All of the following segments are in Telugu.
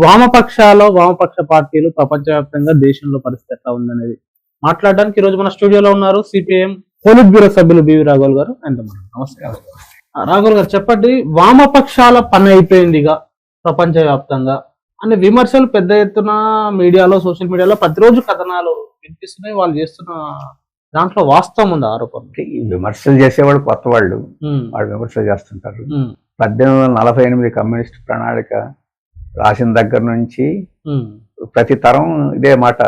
వామపక్ష పార్టీలు ప్రపంచవ్యాప్తంగా దేశంలో పరిస్థితి ఎట్లా ఉందనేది మాట్లాడడానికి ఈ రోజు మన స్టూడియోలో ఉన్నారు సిపిఎం పోలిట్ బ్యూరో సభ్యులు బివి రాఘవుల్ గారు. అండ్ నమస్కారం రాఘవుల్ గారు, చెప్పండి, వామపక్షాల పని అయిపోయిందిగా ప్రపంచవ్యాప్తంగా అనే విమర్శలు పెద్ద ఎత్తున మీడియాలో, సోషల్ మీడియాలో ప్రతిరోజు కథనాలు వినిపిస్తున్నాయి. వాళ్ళు చేస్తున్న దాంట్లో వాస్తవం ఉంది ఆరోపణ. విమర్శలు చేసేవాళ్ళు కొత్త వాళ్ళు విమర్శలు చేస్తుంటారు. 1848 కమ్యూనిస్ట్ ప్రణాళిక రాసిన దగ్గర నుంచి ప్రతి తరం ఇదే మాట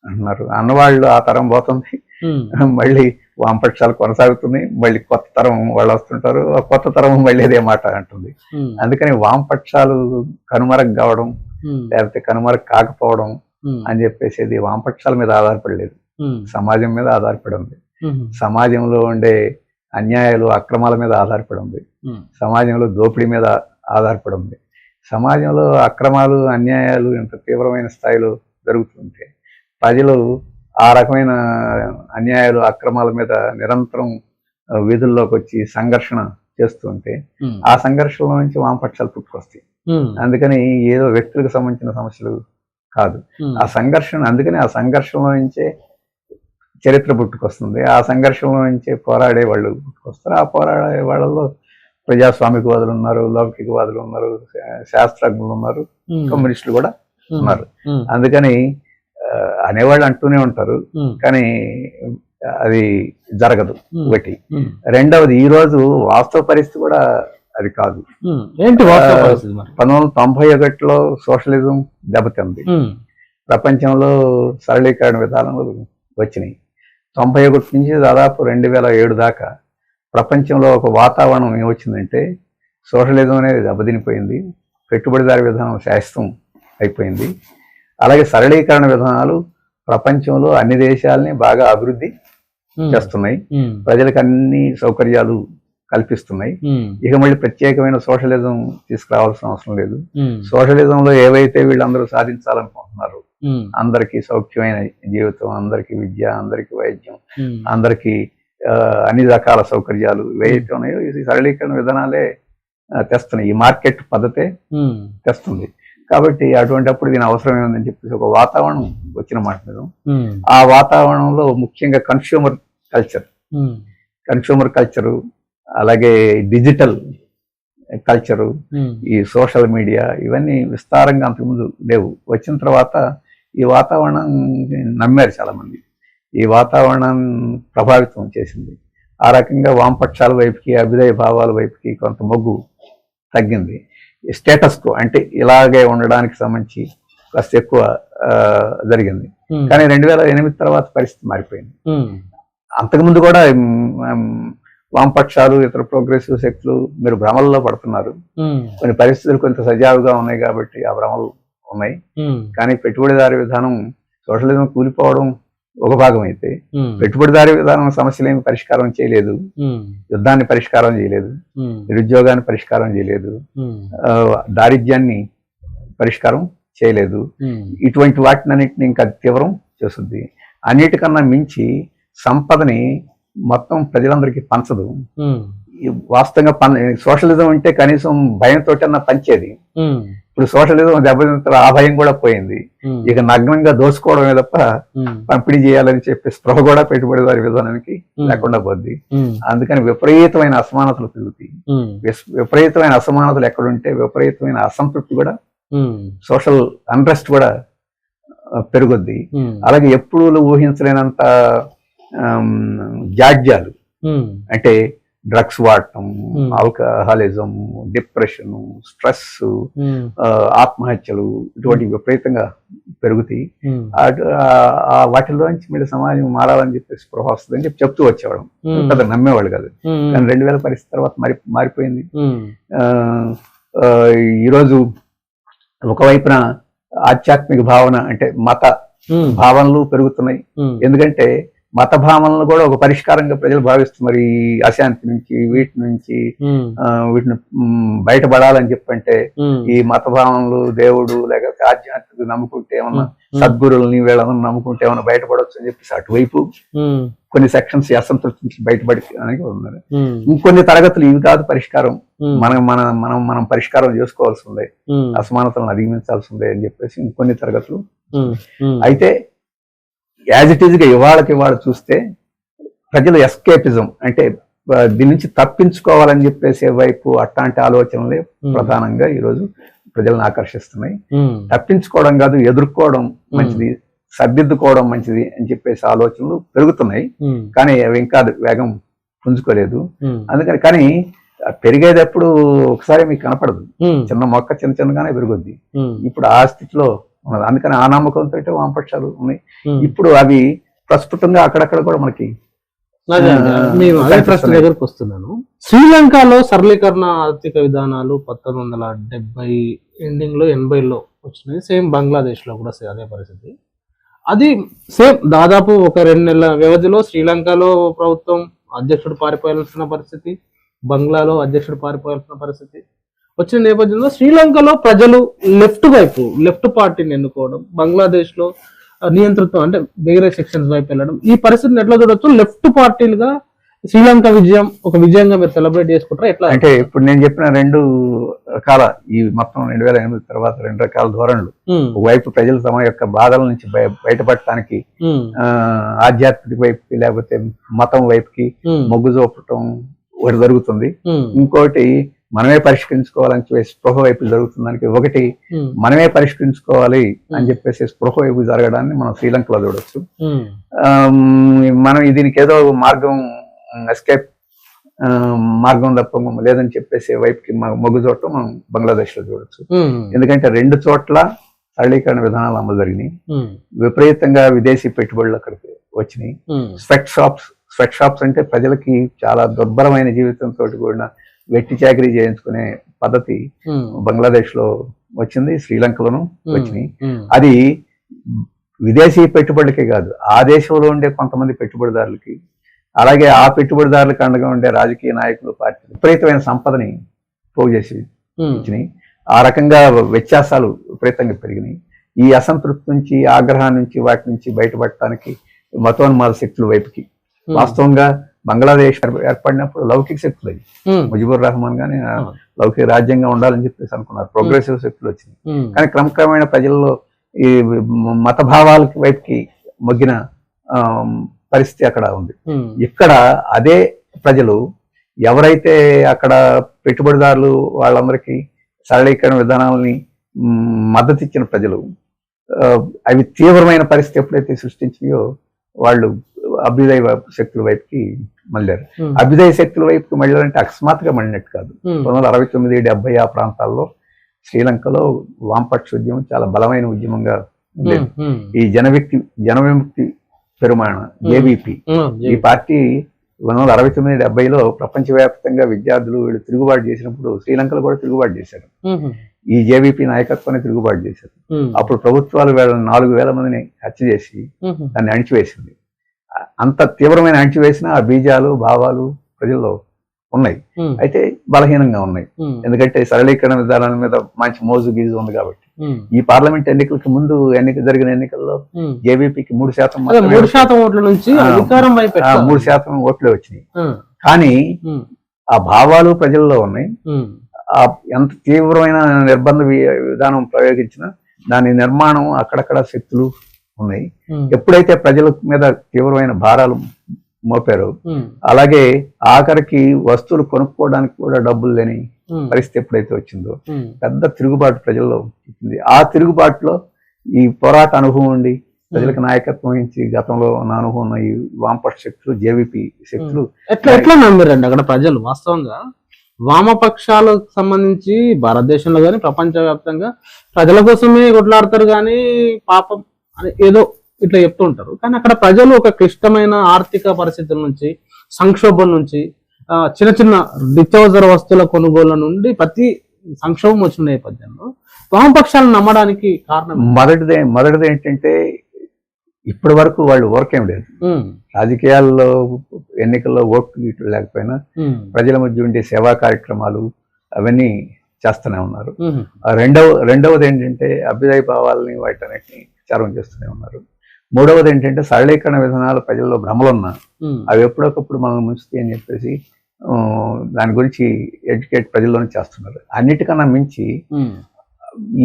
అంటున్నారు. అన్నవాళ్ళు ఆ తరం పోతుంది, మళ్ళీ వామపక్షాలు కొనసాగుతున్నాయి, మళ్ళీ కొత్త తరం వాళ్ళు వస్తుంటారు, కొత్త తరం మళ్ళీ ఇదే మాట అంటుంది. అందుకని వామపక్షాలు కనుమరుగు కావడం లేకపోతే కనుమరుగు కాకపోవడం అని చెప్పేసి ఇది వామపక్షాల మీద ఆధారపడలేదు, సమాజం మీద ఆధారపడి ఉంది. సమాజంలో ఉండే అన్యాయాలు, అక్రమాల మీద ఆధారపడి ఉంది. సమాజంలో దోపిడీ మీద ఆధారపడి ఉంది. సమాజంలో అక్రమాలు, అన్యాయాలు ఎంత తీవ్రమైన స్థాయిలో జరుగుతుంటే ప్రజలు ఆ రకమైన అన్యాయాలు, అక్రమాల మీద నిరంతరం వీధుల్లోకి వచ్చి సంఘర్షణ చేస్తుంటే ఆ సంఘర్షణలో నుంచి వామపక్షాలు పుట్టుకొస్తాయి. అందుకని ఏదో వ్యక్తులకు సంబంధించిన సమస్యలు కాదు ఆ సంఘర్షణ. అందుకని ఆ సంఘర్షణలో నుంచే చరిత్ర పుట్టుకొస్తుంది. ఆ సంఘర్షణలో నుంచే పోరాడే వాళ్ళు పుట్టుకొస్తారు. ఆ పోరాడే వాళ్ళలో ప్రజాస్వామికవాదులు ఉన్నారు, లౌకికవాదులు ఉన్నారు, శాస్త్రజ్ఞులు ఉన్నారు, కమ్యూనిస్టులు కూడా ఉన్నారు. అందుకని అనేవాళ్ళు అంటూనే ఉంటారు, కానీ అది జరగదు. ఒకటి. రెండవది, ఈ రోజు వాస్తవ పరిస్థితి కూడా అది కాదు. 1991లో సోషలిజం దెబ్బతింది. ప్రపంచంలో సరళీకరణ విధానాలు వచ్చినాయి. 91 నుంచి దాదాపు 2007 దాకా ప్రపంచంలో ఒక వాతావరణం ఏమొచ్చిందంటే సోషలిజం అనేది దెబ్బతినిపోయింది, పెట్టుబడిదారి విధానం శాశ్వతం అయిపోయింది. అలాగే సరళీకరణ విధానాలు ప్రపంచంలో అన్ని దేశాలని బాగా అభివృద్ధి చేస్తున్నాయి, ప్రజలకు అన్ని సౌకర్యాలు కల్పిస్తున్నాయి. ఇక మళ్ళీ ప్రత్యేకమైన సోషలిజం తీసుకురావాల్సిన అవసరం లేదు. సోషలిజంలో ఏవైతే వీళ్ళందరూ సాధించాలనుకుంటున్నారు, అందరికీ సౌఖ్యమైన జీవితం, అందరికీ విద్య, అందరికీ వైద్యం, అందరికీ అన్ని రకాల సౌకర్యాలు ఏవైతే ఉన్నాయో ఇది సరళీకరణ విధానాలే తెస్తున్నాయి. ఈ మార్కెట్ పద్ధతే తెస్తుంది. కాబట్టి అటువంటిప్పుడు దీని అవసరం ఏముందని చెప్పేసి ఒక వాతావరణం వచ్చిన మాట మీద, ఆ వాతావరణంలో ముఖ్యంగా కన్స్యూమర్ కల్చరు, అలాగే డిజిటల్ కల్చరు, ఈ సోషల్ మీడియా, ఇవన్నీ విస్తారంగా అంతకుముందు లేవు. వచ్చిన తర్వాత ఈ వాతావరణం నమ్మారు చాలా మంది. ఈ వాతావరణం ప్రభావితం చేసింది. ఆ రకంగా వామపక్షాల వైపుకి, అభ్యుదయ భావాల వైపుకి కొంత మొగ్గు తగ్గింది. స్టేటస్ కో అంటే ఇలాగే ఉండడానికి సంబంధించి కాస్త ఎక్కువ జరిగింది. కానీ 2008 తర్వాత పరిస్థితి మారిపోయింది. అంతకుముందు కూడా వామపక్షాలు, ఇతర ప్రోగ్రెసివ్ శక్తులు మీరు భ్రమల్లో పడుతున్నారు. కొన్ని పరిస్థితులు కొంత సజావుగా ఉన్నాయి కాబట్టి ఆ భ్రమలు ఉన్నాయి. కానీ పెట్టుబడిదారి విధానం, సోషలిజం కూలిపోవడం ఒక భాగం అయితే, పెట్టుబడిదారి విధానం సమస్యలేమి పరిష్కారం చేయలేదు, యుద్ధాన్ని పరిష్కారం చేయలేదు, నిరుద్యోగాన్ని పరిష్కారం చేయలేదు, దారిద్ర్యాన్ని పరిష్కారం చేయలేదు. ఇటువంటి వాటినన్నింటినీ ఇంకా తీవ్రం చేస్తుంది. అన్నిటికన్నా మించి సంపదని మొత్తం ప్రజలందరికీ పంచదు. వాస్తవంగా సోషలిజం అంటే కనీసం భయంతో పంచేది. ఇప్పుడు సోషలిజం దెబ్బతింటే ఆ భయం కూడా పోయింది. ఇక నగ్నంగా దోసుకోవడమే తప్ప పంపిణీ చేయాలని చెప్పి స్పృహ కూడా పెట్టుబడిదారి విధానానికి లేకుండా పోద్ది. అందుకని విపరీతమైన అసమానతలు పెరుగుతాయి. విపరీతమైన అసమానతలు ఎక్కడుంటే విపరీతమైన అసంతృప్తి కూడా, సోషల్ అన్రెస్ట్ కూడా పెరుగుద్ది. అలాగే ఎప్పుడు ఊహించలేనంత జాడ్యాలు, అంటే డ్రగ్స్ వాడటం, ఆల్కహాలిజం, డిప్రెషన్, స్ట్రెస్, ఆత్మహత్యలు, ఇటువంటి విపరీతంగా పెరుగుతాయి. వాటిలోంచి మీరు సమాజం మారాలని చెప్పేసి స్పృహ వస్తుంది అని చెప్తూ వచ్చేవాడు. కదా నమ్మేవాళ్ళు కాదు. కానీ 2000 పరిస్థితి తర్వాత మారిపోయింది. ఈరోజు ఒకవైపున ఆధ్యాత్మిక భావన అంటే మత భావనలు పెరుగుతున్నాయి. ఎందుకంటే మత భావనలు కూడా ఒక పరిష్కారంగా ప్రజలు భావిస్తున్నారు. ఈ అశాంతి నుంచి, వీటిని బయటపడాలని చెప్పంటే ఈ మత భావనలు, దేవుడు లేకపోతే ఆధ్యాత్మిక నమ్ముకుంటే ఏమన్నా సద్గురువుల్ని వీళ్ళని నమ్ముకుంటే ఏమన్నా బయటపడవచ్చు అని చెప్పేసి అటువైపు కొన్ని సెక్షన్స్ అసంతృప్తి నుంచి బయటపడడానికి ఉన్నారు. ఇంకొన్ని తరగతులు ఇవి కాదు పరిష్కారం, మనం పరిష్కారం చేసుకోవాల్సి ఉంది, అసమానతలను అధిగమించాల్సి ఉంది అని చెప్పేసి ఇంకొన్ని తరగతులు. అయితే యాజ్ ఇట్ ఈజ్ గా ఇవాళకి ఇవాళ చూస్తే ప్రజలు ఎస్కేపిజం అంటే దీని నుంచి తప్పించుకోవాలని చెప్పేసే వైపు అట్లాంటి ఆలోచనలే ప్రధానంగా ఈరోజు ప్రజలను ఆకర్షిస్తున్నాయి. తప్పించుకోవడం కాదు, ఎదుర్కోవడం మంచిది, సర్దిద్దుకోవడం మంచిది అని చెప్పేసి ఆలోచనలు పెరుగుతున్నాయి. కానీ అవి ఇంకా వేగం పుంజుకోలేదు. అందుకని కానీ పెరిగేటప్పుడు ఒకసారి మీకు కనపడదు, చిన్న మొక్క చిన్న చిన్నగానే పెరుగుద్ది. ఇప్పుడు ఆ స్థితిలో ఉన్నది. అందుకని ఆ నమ్మకంతో వామపక్షాలు ఉన్నాయి. ఇప్పుడు అవి ప్రస్ఫుటంగా అక్కడక్కడ కూడా మనకి దగ్గరకు వస్తున్నాను. శ్రీలంకలో సరళీకరణ ఆర్థిక విధానాలు 1970 ఎండింగ్ లో 80లో వచ్చినాయి. సేమ్ బంగ్లాదేశ్ లో కూడా అదే పరిస్థితి. అది సేమ్ దాదాపు ఒక 2 నెలల వ్యవధిలో శ్రీలంకలో ప్రభుత్వం అధ్యక్షుడు పారిపోయాల్సిన పరిస్థితి, బంగ్లాలో అధ్యక్షుడు పారిపోయాల్సిన పరిస్థితి వచ్చిన నేపథ్యంలో శ్రీలంకలో ప్రజలు లెఫ్ట్ పార్టీని ఎన్నుకోవడం, బంగ్లాదేశ్ లో నియంతృత్వం అంటే వేరే సెక్షన్స్ వైపు వెళ్ళడం, ఈ పరిస్థితిని ఎట్లా చూడొచ్చు? లెఫ్ట్ పార్టీలుగా శ్రీలంక ఒక విజయంగా మీరు సెలబ్రేట్ చేసుకుంటారా ఎట్లా? అంటే ఇప్పుడు నేను చెప్పిన 2 రకాల ఈ మొత్తం 2008 తర్వాత 2 రకాల ధోరణులు. ఒకవైపు ప్రజలు తమ యొక్క బాధల నుంచి బయటపడటానికి ఆధ్యాత్మిక వైపుకి లేకపోతే మతం వైపుకి మొగ్గు చూపటం ఒకటి జరుగుతుంది. ఇంకోటి మనమే పరిష్కరించుకోవాలని చెప్పేసి స్పృహ వైపు జరుగుతుందానికి, ఒకటి మనమే పరిష్కరించుకోవాలి అని చెప్పేసి స్పృహ వైపు జరగడాన్ని మనం శ్రీలంకలో చూడొచ్చు. మనం దీనికి ఏదో మార్గం ఎస్కేప్ మార్గం తప్ప లేదని చెప్పేసి వైపుకి మొగ్గు చూడటం మనం బంగ్లాదేశ్ లో చూడొచ్చు. ఎందుకంటే 2 చోట్ల సరళీకరణ విధానాలు అమలు జరిగినాయి. విపరీతంగా విదేశీ పెట్టుబడులు అక్కడికి వచ్చినాయి. స్వెట్ షాప్స్ అంటే ప్రజలకి చాలా దుర్భరమైన జీవితంతో కూడిన వెట్టి చాకరీ చేయించుకునే పద్ధతి బంగ్లాదేశ్ లో వచ్చింది, శ్రీలంకలోనూ వచ్చినాయి. అది విదేశీ పెట్టుబడులకే కాదు, ఆ దేశంలో ఉండే కొంతమంది పెట్టుబడిదారులకి, అలాగే ఆ పెట్టుబడిదారులకు అండగా ఉండే రాజకీయ నాయకులు, పార్టీ విపరీతమైన సంపదని పోగు చేసి ఇచ్చినాయి. ఆ రకంగా వ్యత్యాసాలు విపరీతంగా పెరిగినాయి. ఈ అసంతృప్తి నుంచి, ఆగ్రహం నుంచి, వాటి నుంచి బయటపడటానికి మతోన్మాద శక్తుల వైపుకి, వాస్తవంగా బంగ్లాదేశ్ ఏర్పడినప్పుడు లౌకిక శక్తులు అయ్యి, ముజిబుర్ రహమాన్ గానీ లౌకిక రాజ్యంగా ఉండాలని చెప్పేసి అనుకున్నారు, ప్రోగ్రెసివ్ శక్తులు వచ్చినాయి. కానీ క్రమక్రమేణ ప్రజల్లో ఈ మత భావాల వైపుకి మొగ్గిన పరిస్థితి అక్కడ ఉంది. ఇక్కడ అదే ప్రజలు ఎవరైతే అక్కడ పెట్టుబడిదారులు వాళ్ళందరికీ సరళీకరణ విధానాలని మద్దతు ఇచ్చిన ప్రజలు, అవి తీవ్రమైన పరిస్థితి ఎప్పుడైతే సృష్టించినాయో వాళ్ళు అభ్యుదయ శక్తుల వైపుకి మళ్ళారు. అభ్యుదయ శక్తుల వైపుకి మళ్ళారంటే అకస్మాత్తుగా మళ్ళినట్టు కాదు. 1969, 70 ఆ ప్రాంతాల్లో శ్రీలంకలో వామపక్ష ఉద్యమం చాలా బలమైన ఉద్యమంగా ఉండేది. ఈ జనవిముక్తి పెరుమాణ జేవీపీ, ఈ పార్టీ 1969, 70లో ప్రపంచవ్యాప్తంగా విద్యార్థులు వీళ్ళు తిరుగుబాటు చేసినప్పుడు శ్రీలంకలో కూడా తిరుగుబాటు చేశారు. ఈ జేవీపీ నాయకత్వాన్ని తిరుగుబాటు చేశారు. అప్పుడు ప్రభుత్వాలు వీళ్ళని 4,000 మందిని హత్య చేసి దాన్ని అణిచివేసింది. అంత తీవ్రమైన అణిచివేసిన ఆ బీజాలు, భావాలు ప్రజల్లో ఉన్నాయి. అయితే బలహీనంగా ఉన్నాయి. ఎందుకంటే సరళీకరణ విధానాల మీద మంచి మోజు గీజు ఉంది కాబట్టి. ఈ పార్లమెంట్ ఎన్నికలకి ముందు జరిగిన ఎన్నికల్లో జేవీపీకి 3% ఓట్ల నుంచి 3% ఓట్లే వచ్చినాయి. కానీ ఆ భావాలు ప్రజల్లో ఉన్నాయి. ఎంత తీవ్రమైన నిర్బంధ విధానం ప్రయోగించినా దాని నిర్మాణం అక్కడక్కడ శక్తులు ఉన్నాయి. ఎప్పుడైతే ప్రజల మీద తీవ్రమైన భారాలు మోపారు, అలాగే ఆఖరికి వస్తువులు కొనుక్కోవడానికి కూడా డబ్బులు లేని పరిస్థితి ఎప్పుడైతే వచ్చిందో పెద్ద తిరుగుబాటు ప్రజల్లో వచ్చింది. ఆ తిరుగుబాటులో ఈ పోరాట అనుభవం ఉండి ప్రజలకు నాయకత్వం వహించి గతంలో ఉన్న అనుభవం ఉన్న ఈ వామపక్ష శక్తులు, జేవీపీ శక్తులు ఎట్లా నమ్మారండి అక్కడ ప్రజలు? వాస్తవంగా వామపక్షాలకు సంబంధించి భారతదేశంలో కానీ ప్రపంచవ్యాప్తంగా ప్రజల కోసమే కొట్లాడతారు కానీ పాపం అని ఏదో ఇట్లా చెప్తూ ఉంటారు. కానీ అక్కడ ప్రజలు ఒక క్లిష్టమైన ఆర్థిక పరిస్థితుల నుంచి, సంక్షోభం నుంచి, చిన్న చిన్న నిత్యావసర వస్తువుల కొనుగోలు నుండి ప్రతి సంక్షోభం వచ్చిన నేపథ్యంలో వామపక్షాలను నమ్మడానికి కారణం మొదటిది ఏంటంటే ఇప్పటి వరకు వాళ్ళు ఓర్కేం లేదు. రాజకీయాల్లో ఎన్నికల్లో ఓట్లు ఇట్లు లేకపోయినా ప్రజల మధ్య ఉండే సేవా కార్యక్రమాలు అవన్నీ చేస్తూనే ఉన్నారు. రెండవది ఏంటంటే అభ్యుదయ భావాలని వాటన్నిటిని ప్రచారం చేస్తూనే ఉన్నారు. మూడవది ఏంటంటే సరళీకరణ విధానాలు ప్రజల్లో భ్రమలున్నా అవి ఎప్పుడొకప్పుడు మనం ముంచుతాయి అని చెప్పేసి దాని గురించి ఎడ్యుకేట్ ప్రజల్లోనే చేస్తున్నారు. అన్నిటికన్నా మించి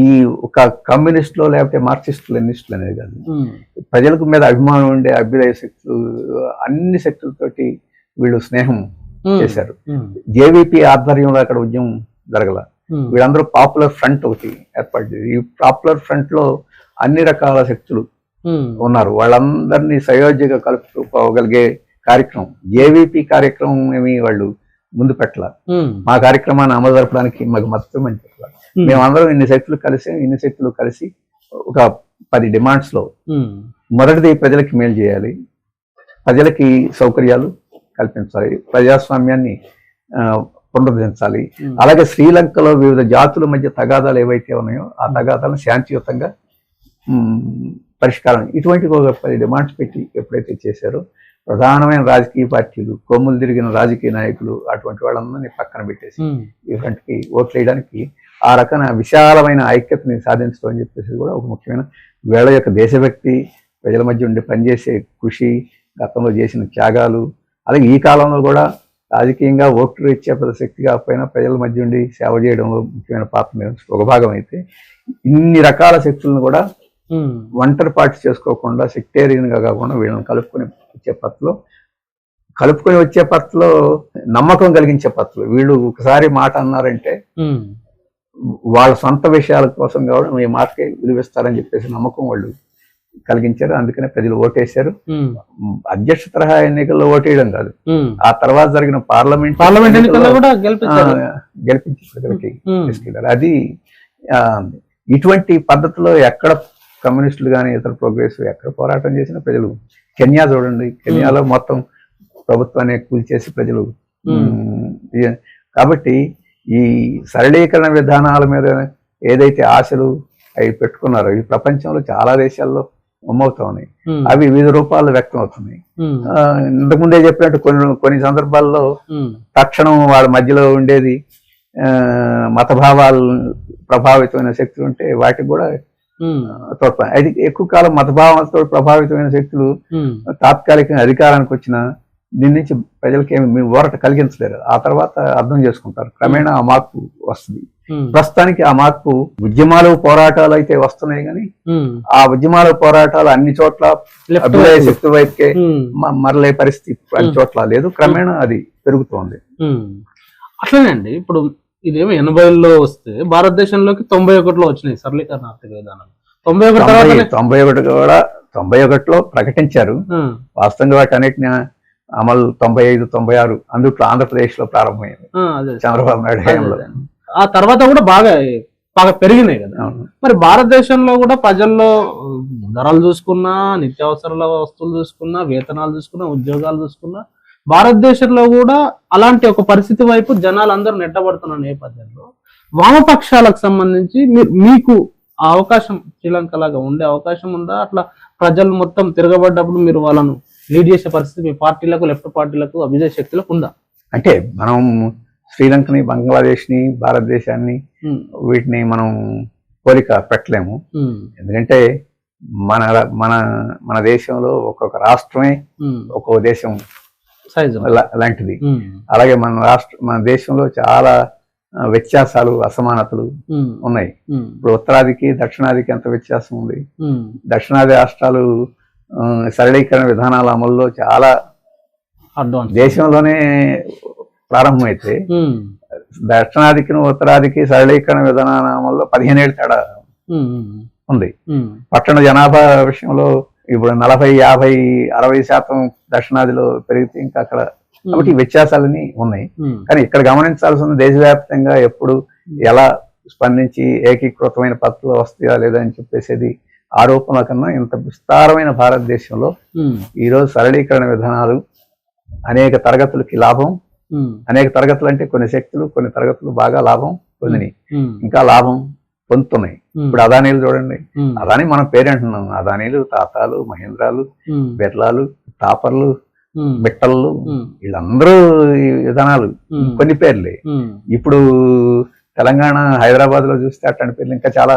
ఈ ఒక కమ్యూనిస్టులు లేకపోతే మార్క్సిస్టులు లెనినిస్టులు అనేది కాదు, ప్రజలకు మీద అభిమానం ఉండే అభ్యుదయ శక్తులు అన్ని శక్తులతోటి వీళ్ళు స్నేహం చేశారు. జేవీపీ ఆధ్వర్యంలో అక్కడ ఉద్యమం జరగల. వీళ్ళందరూ పాపులర్ ఫ్రంట్ ఒకటి ఏర్పాటు చేసి ఈ పాపులర్ ఫ్రంట్ లో అన్ని రకాల శక్తులు ఉన్నారు. వాళ్ళందరినీ సయోధ్యగా కలుపుకోగలిగే కార్యక్రమం జేవీపీ కార్యక్రమం ఏమి వాళ్ళు ముందు పెట్టాల. మా కార్యక్రమాన్ని అమలు జరపడానికి మాకు మద్దతు అని చెప్పాలి. మేమందరం ఇన్ని శక్తులు కలిసి ఒక 10 డిమాండ్స్ లో మొదటిది ప్రజలకి మేలు చేయాలి, ప్రజలకి సౌకర్యాలు కల్పించాలి, ప్రజాస్వామ్యాన్ని పునరుద్ధరించాలి, అలాగే శ్రీలంకలో వివిధ జాతుల మధ్య తగాదాలు ఏవైతే ఉన్నాయో ఆ తగాదాలను శాంతియుతంగా పరిష్కారం, ఇటువంటి ఒక 10 డిమాండ్స్ పెట్టి ఎప్పుడైతే చేశారో ప్రధానమైన రాజకీయ పార్టీలు, కొమ్ములు తిరిగిన రాజకీయ నాయకులు అటువంటి వాళ్ళందరినీ పక్కన పెట్టేసి ఈ ఫ్రంట్కి ఓట్లు వేయడానికి ఆ రకమైన విశాలమైన ఐక్యతని సాధించడం అని చెప్పేసి కూడా ఒక ముఖ్యమైన వీళ్ళ యొక్క దేశభక్తి, ప్రజల మధ్య ఉండి పనిచేసే కృషి, గతంలో చేసిన త్యాగాలు, అలాగే ఈ కాలంలో కూడా రాజకీయంగా ఓట్లు ఇచ్చే శక్తి కాకపోయినా ప్రజల మధ్య ఉండి సేవ చేయడంలో ముఖ్యమైన పాత్ర ఒక భాగం అయితే ఇన్ని రకాల శక్తులను కూడా ఒంటరి పార్టీ చేసుకోకుండా సెక్టేరియన్ గా కాకుండా వీళ్ళని కలుపుకొని వచ్చే పత్రలో నమ్మకం కలిగించే పత్రలు. వీళ్ళు ఒకసారి మాట అన్నారంటే వాళ్ళ సొంత విషయాల కోసం కావడం ఈ మాటకే విలువిస్తారని చెప్పేసి నమ్మకం వాళ్ళు కలిగించారు. అందుకనే ప్రజలు ఓటేశారు. అధ్యక్ష తరహా ఎన్నికల్లో ఓటేయడం కాదు, ఆ తర్వాత జరిగిన పార్లమెంట్ ఎన్నికల్లో కూడా గెలిపించి ప్రజలకి తీసుకెళ్లారు. అది ఇటువంటి పద్ధతిలో ఎక్కడ కమ్యూనిస్టులు కానీ ఇతర ప్రోగ్రెసివ్ ఎక్కడ పోరాటం చేసినా ప్రజలు, కెన్యా చూడండి, కెన్యాలో మొత్తం ప్రభుత్వాన్ని కూల్చేసి ప్రజలు. కాబట్టి ఈ సరళీకరణ విధానాల మీద ఏదైతే ఆశలు అవి పెట్టుకున్నారో ఈ ప్రపంచంలో చాలా దేశాల్లో అమ్మవుతా ఉన్నాయి. అవి వివిధ రూపాల్లో వ్యక్తం అవుతున్నాయి. ఇంతకుముందే చెప్పినట్టు కొన్ని సందర్భాల్లో తక్షణం వాళ్ళ మధ్యలో ఉండేది మతభావాలు ప్రభావితమైన శక్తులు ఉంటే వాటికి కూడా తోడ్పడి, అది ఎక్కువ కాలం మతభావాలతో ప్రభావితమైన శక్తులు తాత్కాలికంగా అధికారానికి వచ్చిన దీని నుంచి ప్రజలకి ఏమి ఊరట కలిగించలేరు. ఆ తర్వాత అర్థం చేసుకుంటారు, క్రమేణా ఆ మార్పు వస్తుంది. ప్రస్తుతానికి ఆ మార్పు ఉద్యమాలు పోరాటాలు అయితే వస్తున్నాయి కానీ ఆ ఉద్యమాల పోరాటాలు అన్ని చోట్ల అభ్యుదయ శక్తి వైపుకే మరలే పరిస్థితి అన్ని చోట్ల లేదు. క్రమేణా అది పెరుగుతోంది. అట్లనే ఇప్పుడు ఇదేమో 80లో వస్తే భారతదేశంలోకి 91లో వచ్చినాయి సరళీకరణ ఆర్థిక విధానాలు. 91లో ప్రకటించారు. వాస్తవంగా వాటి అన్నిటిని అమలు 95, 96 అందుట్లో ఆంధ్రప్రదేశ్ లో ప్రారంభమైంది చంద్రబాబు నాయుడు హయాంలో. ఆ తర్వాత కూడా బాగా పెరిగినాయి కదా. మరి భారతదేశంలో కూడా ప్రజల్లో ధరలు చూసుకున్నా, నిత్యావసరాల వస్తువులు చూసుకున్నా, వేతనాలు చూసుకున్నా, ఉద్యోగాలు చూసుకున్నా, భారతదేశంలో కూడా అలాంటి ఒక పరిస్థితి వైపు జనాలు అందరూ నెట్టబడుతున్న నేపథ్యంలో వామపక్షాలకు సంబంధించి మీకు ఆ అవకాశం శ్రీలంక లాగా ఉండే అవకాశం ఉందా? అట్లా ప్రజలు మొత్తం తిరగబడ్డప్పుడు మీరు వాళ్ళను లీడ్ చేసే పరిస్థితి మీ పార్టీలకు, లెఫ్ట్ పార్టీలకు, అభిజయ శక్తులకు ఉందా? అంటే మనం శ్రీలంకని, బంగ్లాదేశ్ని, భారతదేశాన్ని వీటిని మనం పోలిక పెట్టలేము. ఎందుకంటే మన మన మన దేశంలో ఒక్కొక్క రాష్ట్రమే ఒక్కొక్క దేశం లాంటిది. అలాగే మన దేశంలో చాలా వ్యత్యాసాలు, అసమానతలు ఉన్నాయి. ఇప్పుడు ఉత్తరాదికి దక్షిణాదికి ఎంత వ్యత్యాసం ఉంది. దక్షిణాది రాష్ట్రాలు సరళీకరణ విధానాల అమల్లో చాలా దేశంలోనే ప్రారంభమైతే దక్షిణాదికి ఉత్తరాదికి సరళీకరణ విధానాల అమల్లో 15 ఏళ్ళ తేడా ఉంది. పట్టణ జనాభా విషయంలో ఇప్పుడు 40, 50, 60% దక్షిణాదిలో పెరిగితే ఇంకా అక్కడ, కాబట్టి వ్యత్యాసాలని ఉన్నాయి. కానీ ఇక్కడ గమనించాల్సిన దేశవ్యాప్తంగా ఎప్పుడు ఎలా స్పందించి ఏకీకృతమైన పద్ధతులు వస్తాయా లేదా అని చెప్పేసేది ఆరోపణల కన్నా ఇంత విస్తారమైన భారతదేశంలో ఈరోజు సరళీకరణ విధానాలు అనేక తరగతులకి లాభం, అనేక తరగతులు అంటే కొన్ని శక్తులు, కొన్ని తరగతులు బాగా లాభం పొందినాయి, ఇంకా లాభం పొందుతున్నాయి. ఇప్పుడు అదానీలు చూడండి, అదానీ మనం పేరంటున్నాం, అదానీలు, టాటాలు, మహీంద్రాలు, బిర్లాలు, తాపర్లు, మిట్టలు, వీళ్ళందరూ ఈ విధానాలు కొన్ని పేర్లే. ఇప్పుడు తెలంగాణ హైదరాబాద్ లో చూస్తే అట్లాంటి పేర్లు ఇంకా చాలా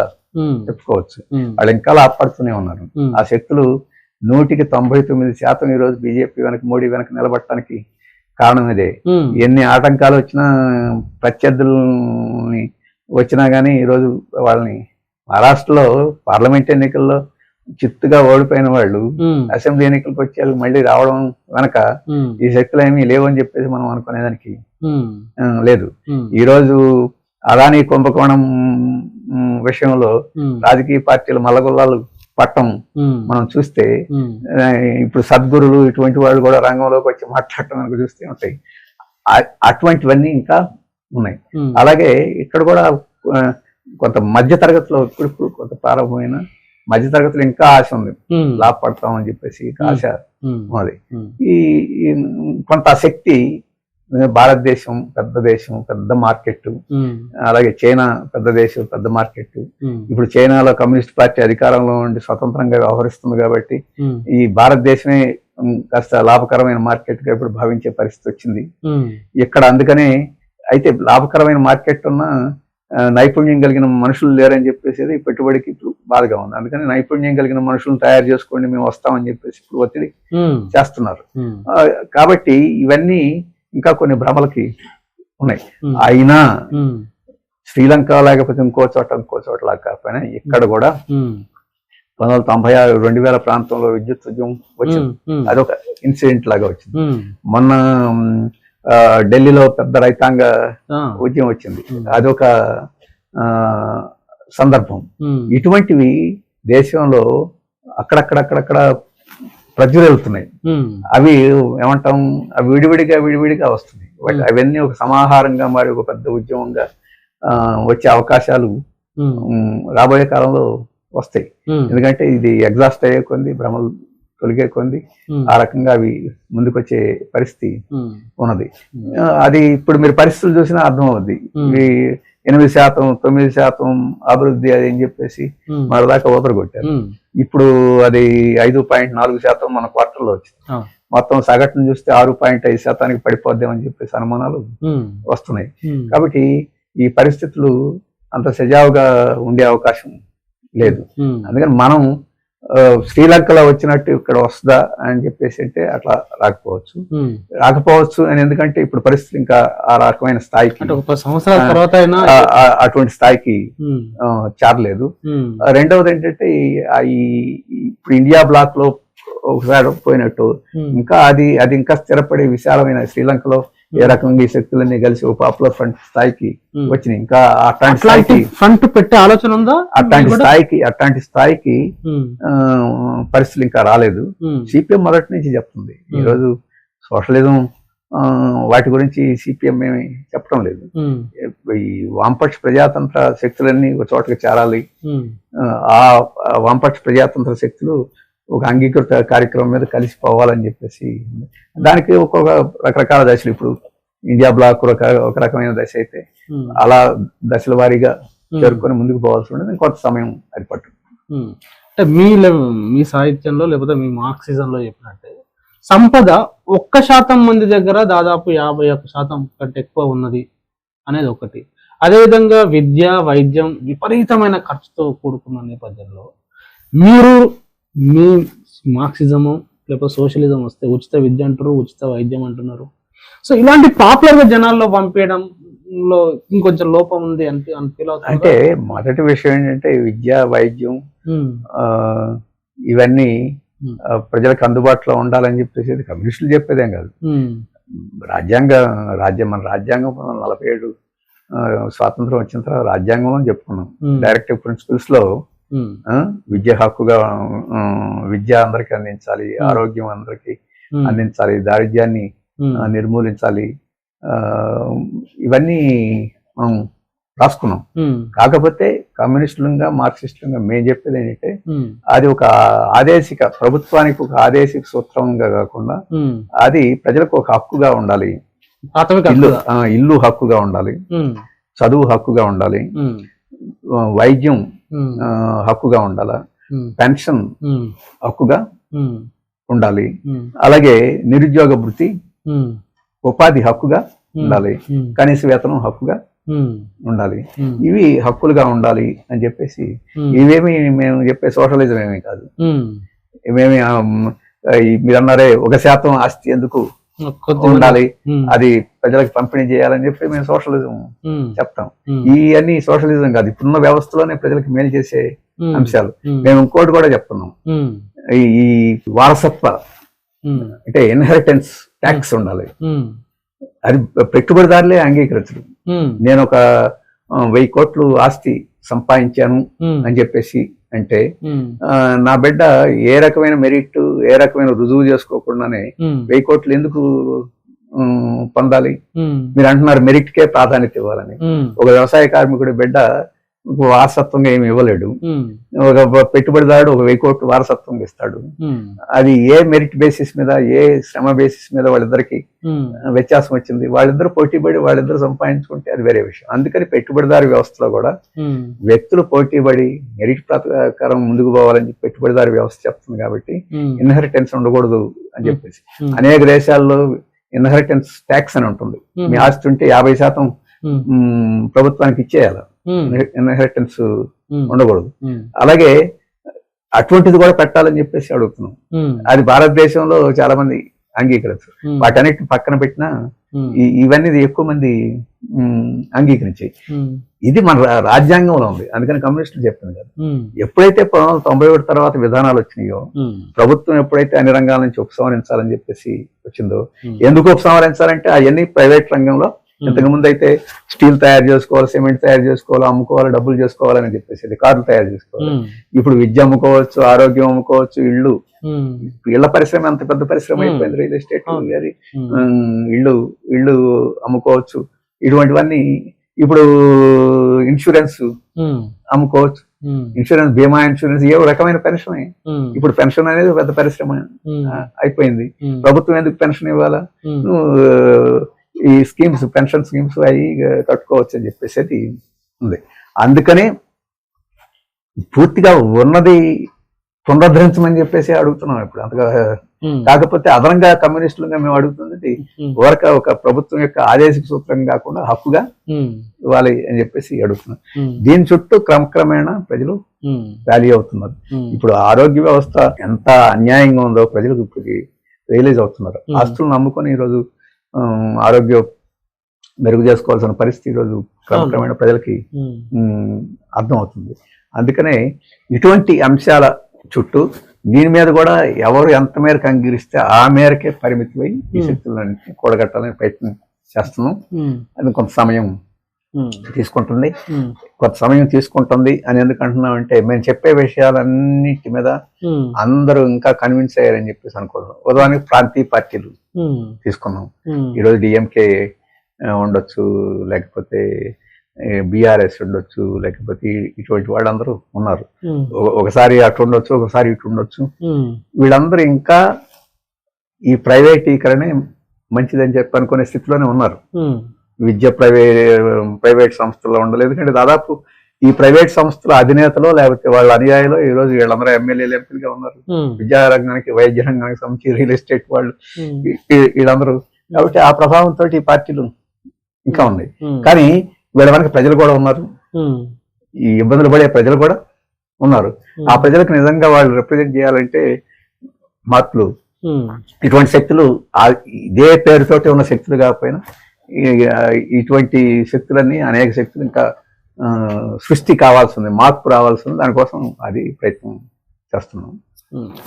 చెప్పుకోవచ్చు. వాళ్ళు ఇంకా లాభపడుతూనే ఉన్నారు. ఆ శక్తులు 99% ఈరోజు బీజేపీ వెనక, మోడీ వెనక నిలబడటానికి కారణం ఇదే. ఎన్ని ఆటంకాలు వచ్చినా, ప్రత్యర్థులని వచ్చినా గానీ ఈరోజు వాళ్ళని మహారాష్ట్రలో పార్లమెంట్ ఎన్నికల్లో చిత్తుగా ఓడిపోయిన వాళ్ళు అసెంబ్లీ ఎన్నికలకు వచ్చి మళ్ళీ రావడం వెనక ఈ శక్తులు ఏమీ లేవని చెప్పేసి మనం అనుకునేదానికి లేదు. ఈరోజు అదానీ కుంభకోణం విషయంలో రాజకీయ పార్టీలు మల్లగొల్లాలు పట్టం మనం చూస్తే, ఇప్పుడు సద్గురులు ఇటువంటి వాళ్ళు కూడా రంగంలోకి వచ్చి మాట్లాడటం మనకు చూస్తే ఉంటాయి. అటువంటివన్నీ ఇంకా ఉన్నాయి. అలాగే ఇక్కడ కూడా కొంత మధ్య తరగతిలో ఇప్పుడు కొంత ప్రారంభమైన మధ్య తరగతిలో ఇంకా ఆశ ఉంది, లాభపడతామని చెప్పేసి ఆశ ఉన్నది. ఈ కొంత శక్తి, భారతదేశం పెద్ద దేశం, పెద్ద మార్కెట్, అలాగే చైనా పెద్ద దేశం, పెద్ద మార్కెట్. ఇప్పుడు చైనాలో కమ్యూనిస్ట్ పార్టీ అధికారంలో ఉండి స్వతంత్రంగా వ్యవహరిస్తుంది కాబట్టి ఈ భారతదేశమే కాస్త లాభకరమైన మార్కెట్ గా ఇప్పుడు భావించే పరిస్థితి వచ్చింది ఇక్కడ. అందుకనే అయితే లాభకరమైన మార్కెట్ ఉన్న నైపుణ్యం కలిగిన మనుషులు లేరని చెప్పేసి పెట్టుబడికి ఇప్పుడు బాధగా ఉంది. అందుకని నైపుణ్యం కలిగిన మనుషులను తయారు చేసుకోండి, మేము వస్తామని చెప్పేసి ఇప్పుడు ఒత్తిడి చేస్తున్నారు. కాబట్టి ఇవన్నీ ఇంకా కొన్ని భ్రమలకి ఉన్నాయి. అయినా శ్రీలంక లేకపోతే ఇంకో చోట లాగా కాకపోయినా ఇక్కడ కూడా 1996 2000 ప్రాంతంలో విద్యుత్ ఉద్యమం వచ్చింది. అదొక ఇన్సిడెంట్ లాగా వచ్చింది. మొన్న ఢిల్లీలో పెద్ద రైతాంగ ఉద్యమం వచ్చింది, అదొక సందర్భం. ఇటువంటివి దేశంలో అక్కడక్కడ ప్రజ్వరిల్లుతున్నాయి. అవి ఏమంటాం, అవి విడివిడిగా వస్తున్నాయి. అవన్నీ ఒక సమాహారంగా మరి ఒక పెద్ద ఉద్యమంగా వచ్చే అవకాశాలు రాబోయే కాలంలో వస్తాయి. ఎందుకంటే ఇది ఎగ్జాస్ట్ అయ్యే కొంది, భ్రమలు తొలిగే కొంది ఆ రకంగా అవి ముందుకొచ్చే పరిస్థితి ఉన్నది. అది ఇప్పుడు మీరు పరిస్థితులు చూసినా అర్థం అవుద్ది. ఇవి 8%, 9% అభివృద్ధి అది అని చెప్పేసి మరదాకా ఊదరగొట్టారు. ఇప్పుడు అది 5.4% మన క్వార్టర్లో వచ్చింది. మొత్తం సగటును చూస్తే 6.5% పడిపోద్దామని చెప్పేసి అనుమానాలు వస్తున్నాయి. కాబట్టి ఈ పరిస్థితులు అంత సజావుగా ఉండే అవకాశం లేదు. అందుకని మనం శ్రీలంకలో వచ్చినట్టు ఇక్కడ వస్తుందా అని చెప్పేసి అంటే అట్లా రాకపోవచ్చు అని. ఎందుకంటే ఇప్పుడు పరిస్థితి ఇంకా ఆ రకమైన స్థాయికి, అటువంటి స్థాయికి చేరలేదు. రెండవది ఏంటంటే ఇప్పుడు ఇండియా బ్లాక్ లో ఒకసారి పోయినట్టు ఇంకా అది ఇంకా స్థిరపడే విశాలమైన శ్రీలంకలో ఏ రకంగా ఈ శక్తులన్నీ కలిసి ఒక పాపులర్ ఫ్రంట్ స్థాయికి వచ్చినాయి. ఇంకా అట్లాంటి స్థాయికి ఫ్రంట్ పెట్టే ఆలోచన ఉందా? అట్లాంటి స్థాయికి పరిస్థితులు ఇంకా రాలేదు. సిపిఎం మొదటి నుంచి చెప్తుంది. ఈరోజు సోషలిజం వాటి గురించి సిపిఎం ఏమి చెప్పడం లేదు. ఈ వామపక్ష ప్రజాతంత్ర శక్తులన్నీ ఒక చోటకి చేరాలి, ఆ వామపక్ష ప్రజాతంత్ర శక్తులు ఒక అంగీకృత కార్యక్రమం మీద కలిసిపోవాలని చెప్పేసి దానికి ఒక్కొక్క రకరకాల దశలు. ఇప్పుడు ఇండియా బ్లాక్ ఒక రకమైన దశ అయితే అలా దశల వారీగా చేరుకొని ముందుకు పోవాల్సి ఉండేది. కొంత సమయం అది పట్టు. అంటే మీ సాహిత్యంలో లేకపోతే మీ మార్క్సిజంలో చెప్పినట్టే సంపద 1% మంది దగ్గర దాదాపు 51% కంటే ఎక్కువ ఉన్నది అనేది ఒకటి. అదేవిధంగా విద్య, వైద్యం విపరీతమైన ఖర్చుతో కూడుకున్న నేపథ్యంలో మీరు మీ మార్క్సిజము లేకపోతే సోషలిజం వస్తే ఉచిత విద్య అంటారు, ఉచిత వైద్యం అంటున్నారు. సో ఇలాంటి పాపులర్ గా జనాల్లో పంపించడంలో ఇంకొంచెం లోపం ఉంది అని ఫీల్ అవుతుంది. అంటే మొదటి విషయం ఏంటంటే విద్య, వైద్యం ఇవన్నీ ప్రజలకు అందుబాటులో ఉండాలని చెప్పేసి కమ్యూనిస్టులు చెప్పేదేం కాదు. మన రాజ్యాంగం 47 స్వాతంత్రం వచ్చిన తర్వాత రాజ్యాంగంలో చెప్పుకున్నాం. డైరెక్టివ్ ప్రిన్సిపల్స్ లో విద్య హక్కుగా, విద్య అందరికి అందించాలి, ఆరోగ్యం అందరికి అందించాలి, దారిద్ర్యాన్ని నిర్మూలించాలి, ఇవన్నీ మనం రాసుకున్నాం. కాకపోతే కమ్యూనిస్టులుగా, మార్క్సిస్టులుగా మేము చెప్పేది ఏంటంటే అది ఒక ఆదేశిక, ప్రభుత్వానికి ఒక ఆదేశిక సూత్రంగా కాకుండా అది ప్రజలకు ఒక హక్కుగా ఉండాలి. ఇల్లు హక్కుగా ఉండాలి, చదువు హక్కుగా ఉండాలి, వైద్యం హక్కుగా ఉండాలి, పెన్షన్ హక్కుగా ఉండాలి, అలాగే నిరుద్యోగ భృతి ఉపాధి హక్కుగా ఉండాలి, కనీస వేతనం హక్కుగా ఉండాలి, ఇవి హక్కులుగా ఉండాలి అని చెప్పేసి. ఇవేమి మేము చెప్పే సోషలిజం ఏమీ కాదు. ఇవేమి మీరు అన్నారే 1% ఆస్తి ఎందుకు ఉండాలి, అది ప్రజలకు పంపిణీ చేయాలని చెప్పి మేము సోషలిజం చెప్తాం. ఇవన్నీ సోషలిజం కాదు, ఇప్పుడున్న వ్యవస్థలోనే ప్రజలకు మేలు చేసే అంశాలు. మేము ఇంకోటి కూడా చెప్తున్నాం, ఈ వారసత్వ అంటే ఇన్హెరిటెన్స్ ట్యాక్స్ ఉండాలి. అది పెట్టుబడిదారులే అంగీకరించరు. నేను ఒక 1000 కోట్లు ఆస్తి సంపాదించాను అని చెప్పేసి అంటే నా బిడ్డ ఏ రకమైన మెరిట్, ఏ రకమైన రుజువు చేసుకోకుండానే 1000 కోట్లు ఎందుకు పొందాలి? మీరు అంటున్నారు మెరిట్ కే ప్రాధాన్యత ఇవ్వాలని. ఒక వ్యవసాయ కార్మికుడి బిడ్డ వారసత్వంగా ఏమి ఇవ్వలేడు. ఒక పెట్టుబడిదారుడు ఒక 1000 కోట్లు వారసత్వంగా ఇస్తాడు. అది ఏ మెరిట్ బేసిస్ మీద, ఏ శ్రమ బేసిస్ మీద వాళ్ళిద్దరికి వ్యత్యాసం వచ్చింది? వాళ్ళిద్దరు పోటీపడి వాళ్ళిద్దరు సంపాదించుకుంటే అది వేరే విషయం. అందుకని పెట్టుబడిదారు వ్యవస్థలో కూడా వ్యక్తులు పోటీపడి మెరిట్ ప్రకారం ముందుకు పోవాలని పెట్టుబడిదారు వ్యవస్థ చెప్తుంది. కాబట్టి ఇన్హెరిటెన్స్ ఉండకూడదు అని చెప్పేసి అనేక దేశాల్లో ఇన్హెరిటెన్స్ ట్యాక్స్ అని ఉంటుంది. మీ ఆస్తి ఉంటే 50% ప్రభుత్వానికి ఇచ్చేయాలి, ఇన్హెరిటెన్స్ ఉండకూడదు. అలాగే అటువంటిది కూడా పెట్టాలని చెప్పేసి అడుగుతున్నాం. అది భారతదేశంలో చాలా మంది అంగీకరించారు. వాటన్నిటిని పక్కన పెట్టినా ఇవన్నీ ఎక్కువ మంది అంగీకరించాయి. ఇది మన రాజ్యాంగంలో ఉంది. అందుకని కమ్యూనిస్టులు చెప్తుంది కదా, ఎప్పుడైతే 1991 తర్వాత విధానాలు వచ్చినాయో, ప్రభుత్వం ఎప్పుడైతే అన్ని రంగాల నుంచి ఉపసంహరించాలని చెప్పేసి వచ్చిందో, ఎందుకు ఉపసంహరించాలంటే అవన్నీ ప్రైవేట్ రంగంలో ఇంతకు ముందు అయితే స్టీల్ తయారు చేసుకోవాలి, సిమెంట్ తయారు చేసుకోవాలి, అమ్ముకోవాలి, డబ్బులు చేసుకోవాలని చెప్పేసి కార్లు తయారు చేసుకోవాలి. ఇప్పుడు విద్య అమ్ముకోవచ్చు, ఆరోగ్యం అమ్ముకోవచ్చు, ఇళ్ల పరిశ్రమ అంత పెద్ద పరిశ్రమ అయిపోయింది. రియల్ ఎస్టేట్, ఇళ్ళు అమ్ముకోవచ్చు. ఇటువంటివన్నీ ఇప్పుడు ఇన్సూరెన్స్ అమ్ముకోవచ్చు. ఇన్సూరెన్స్, బీమా ఇన్సూరెన్స్, ఏ రకమైన పెన్షన్. ఇప్పుడు పెన్షన్ అనేది పెద్ద పరిశ్రమ అయిపోయింది. ప్రభుత్వం ఎందుకు పెన్షన్ ఇవ్వాలా? ఈ స్కీమ్స్, పెన్షన్ స్కీమ్స్ అవి కట్టుకోవచ్చు అని చెప్పేసి అది ఉంది. అందుకని పూర్తిగా ఉన్నది పునరుద్ధరించమని చెప్పేసి అడుగుతున్నాం ఇప్పుడు. అంతగా కాకపోతే అదనంగా కమ్యూనిస్టులుగా మేము అడుగుతున్నది ఒక ప్రభుత్వం యొక్క ఆదేశిక సూత్రం కాకుండా హక్కుగా ఇవ్వాలి అని చెప్పేసి అడుగుతున్నాం. దీని చుట్టూ క్రమక్రమేణా ప్రజలు ర్యాలీ అవుతున్నారు. ఇప్పుడు ఆరోగ్య వ్యవస్థ ఎంత అన్యాయంగా ఉందో ప్రజలకు ఇప్పటికి రియలైజ్ అవుతున్నారు. ఆస్తులను నమ్ముకొని ఈరోజు ఆరోగ్యం మెరుగు చేసుకోవాల్సిన పరిస్థితి ఈరోజు క్రమక్రమేణా ప్రజలకి అర్థమవుతుంది. అందుకనే ఇటువంటి అంశాల చుట్టూ దీని మీద కూడా ఎవరు ఎంత మేరకు అంగీకరిస్తే ఆ మేరకే పరిమితమై ఈ శక్తులను కూడగట్టాలని ప్రయత్నం చేస్తున్నాం. అది కొంత సమయం తీసుకుంటుంది అని ఎందుకు అంటున్నాం అంటే, మేము చెప్పే విషయాలన్నిటి మీద అందరూ ఇంకా కన్విన్స్ అయ్యారని చెప్పేసి అనుకోవడం. ఉదాహరణకి ప్రాంతీయ పార్టీలు తీసుకున్నాం. ఈరోజు డిఎంకే ఉండొచ్చు, లేకపోతే బీఆర్ఎస్ ఉండొచ్చు, లేకపోతే ఇటువంటి వాళ్ళందరూ ఉన్నారు. ఒకసారి అటు ఉండొచ్చు, ఒకసారి ఇటు ఉండొచ్చు. వీళ్ళందరూ ఇంకా ఈ ప్రైవేటీకరణే మంచిదని చెప్పి అనుకునే స్థితిలోనే ఉన్నారు. విద్య ప్రైవేట్ సంస్థల్లో ఉండలేదు. ఎందుకంటే దాదాపు ఈ ప్రైవేట్ సంస్థల అధినేతలో లేకపోతే వాళ్ళ అనుయాయులో ఈ రోజు వీళ్ళందరూ ఎమ్మెల్యేలు, ఎంపీలుగా ఉన్నారు. విద్యారంగానికి, వైద్య రంగానికి సంబంధించి రియల్ ఎస్టేట్ వాళ్ళు వీళ్ళందరూ. కాబట్టి ఆ ప్రభావంతో ఈ పార్టీలు ఇంకా ఉన్నాయి. కానీ వీళ్ళ వెనక ప్రజలు కూడా ఉన్నారు, ఈ ఇబ్బందులు పడే ప్రజలు కూడా ఉన్నారు. ఆ ప్రజలకు నిజంగా వాళ్ళు రిప్రజెంట్ చేయాలంటే మార్పులు, ఇటువంటి శక్తులు ఇదే పేరుతోటి ఉన్న శక్తులు కాకపోయినా ఇటువంటి శక్తులన్నీ అనేక శక్తులు ఇంకా సృష్టి కావాల్సింది, మార్పు రావాల్సింది. దానికోసం అది ప్రయత్నం చేస్తున్నాం.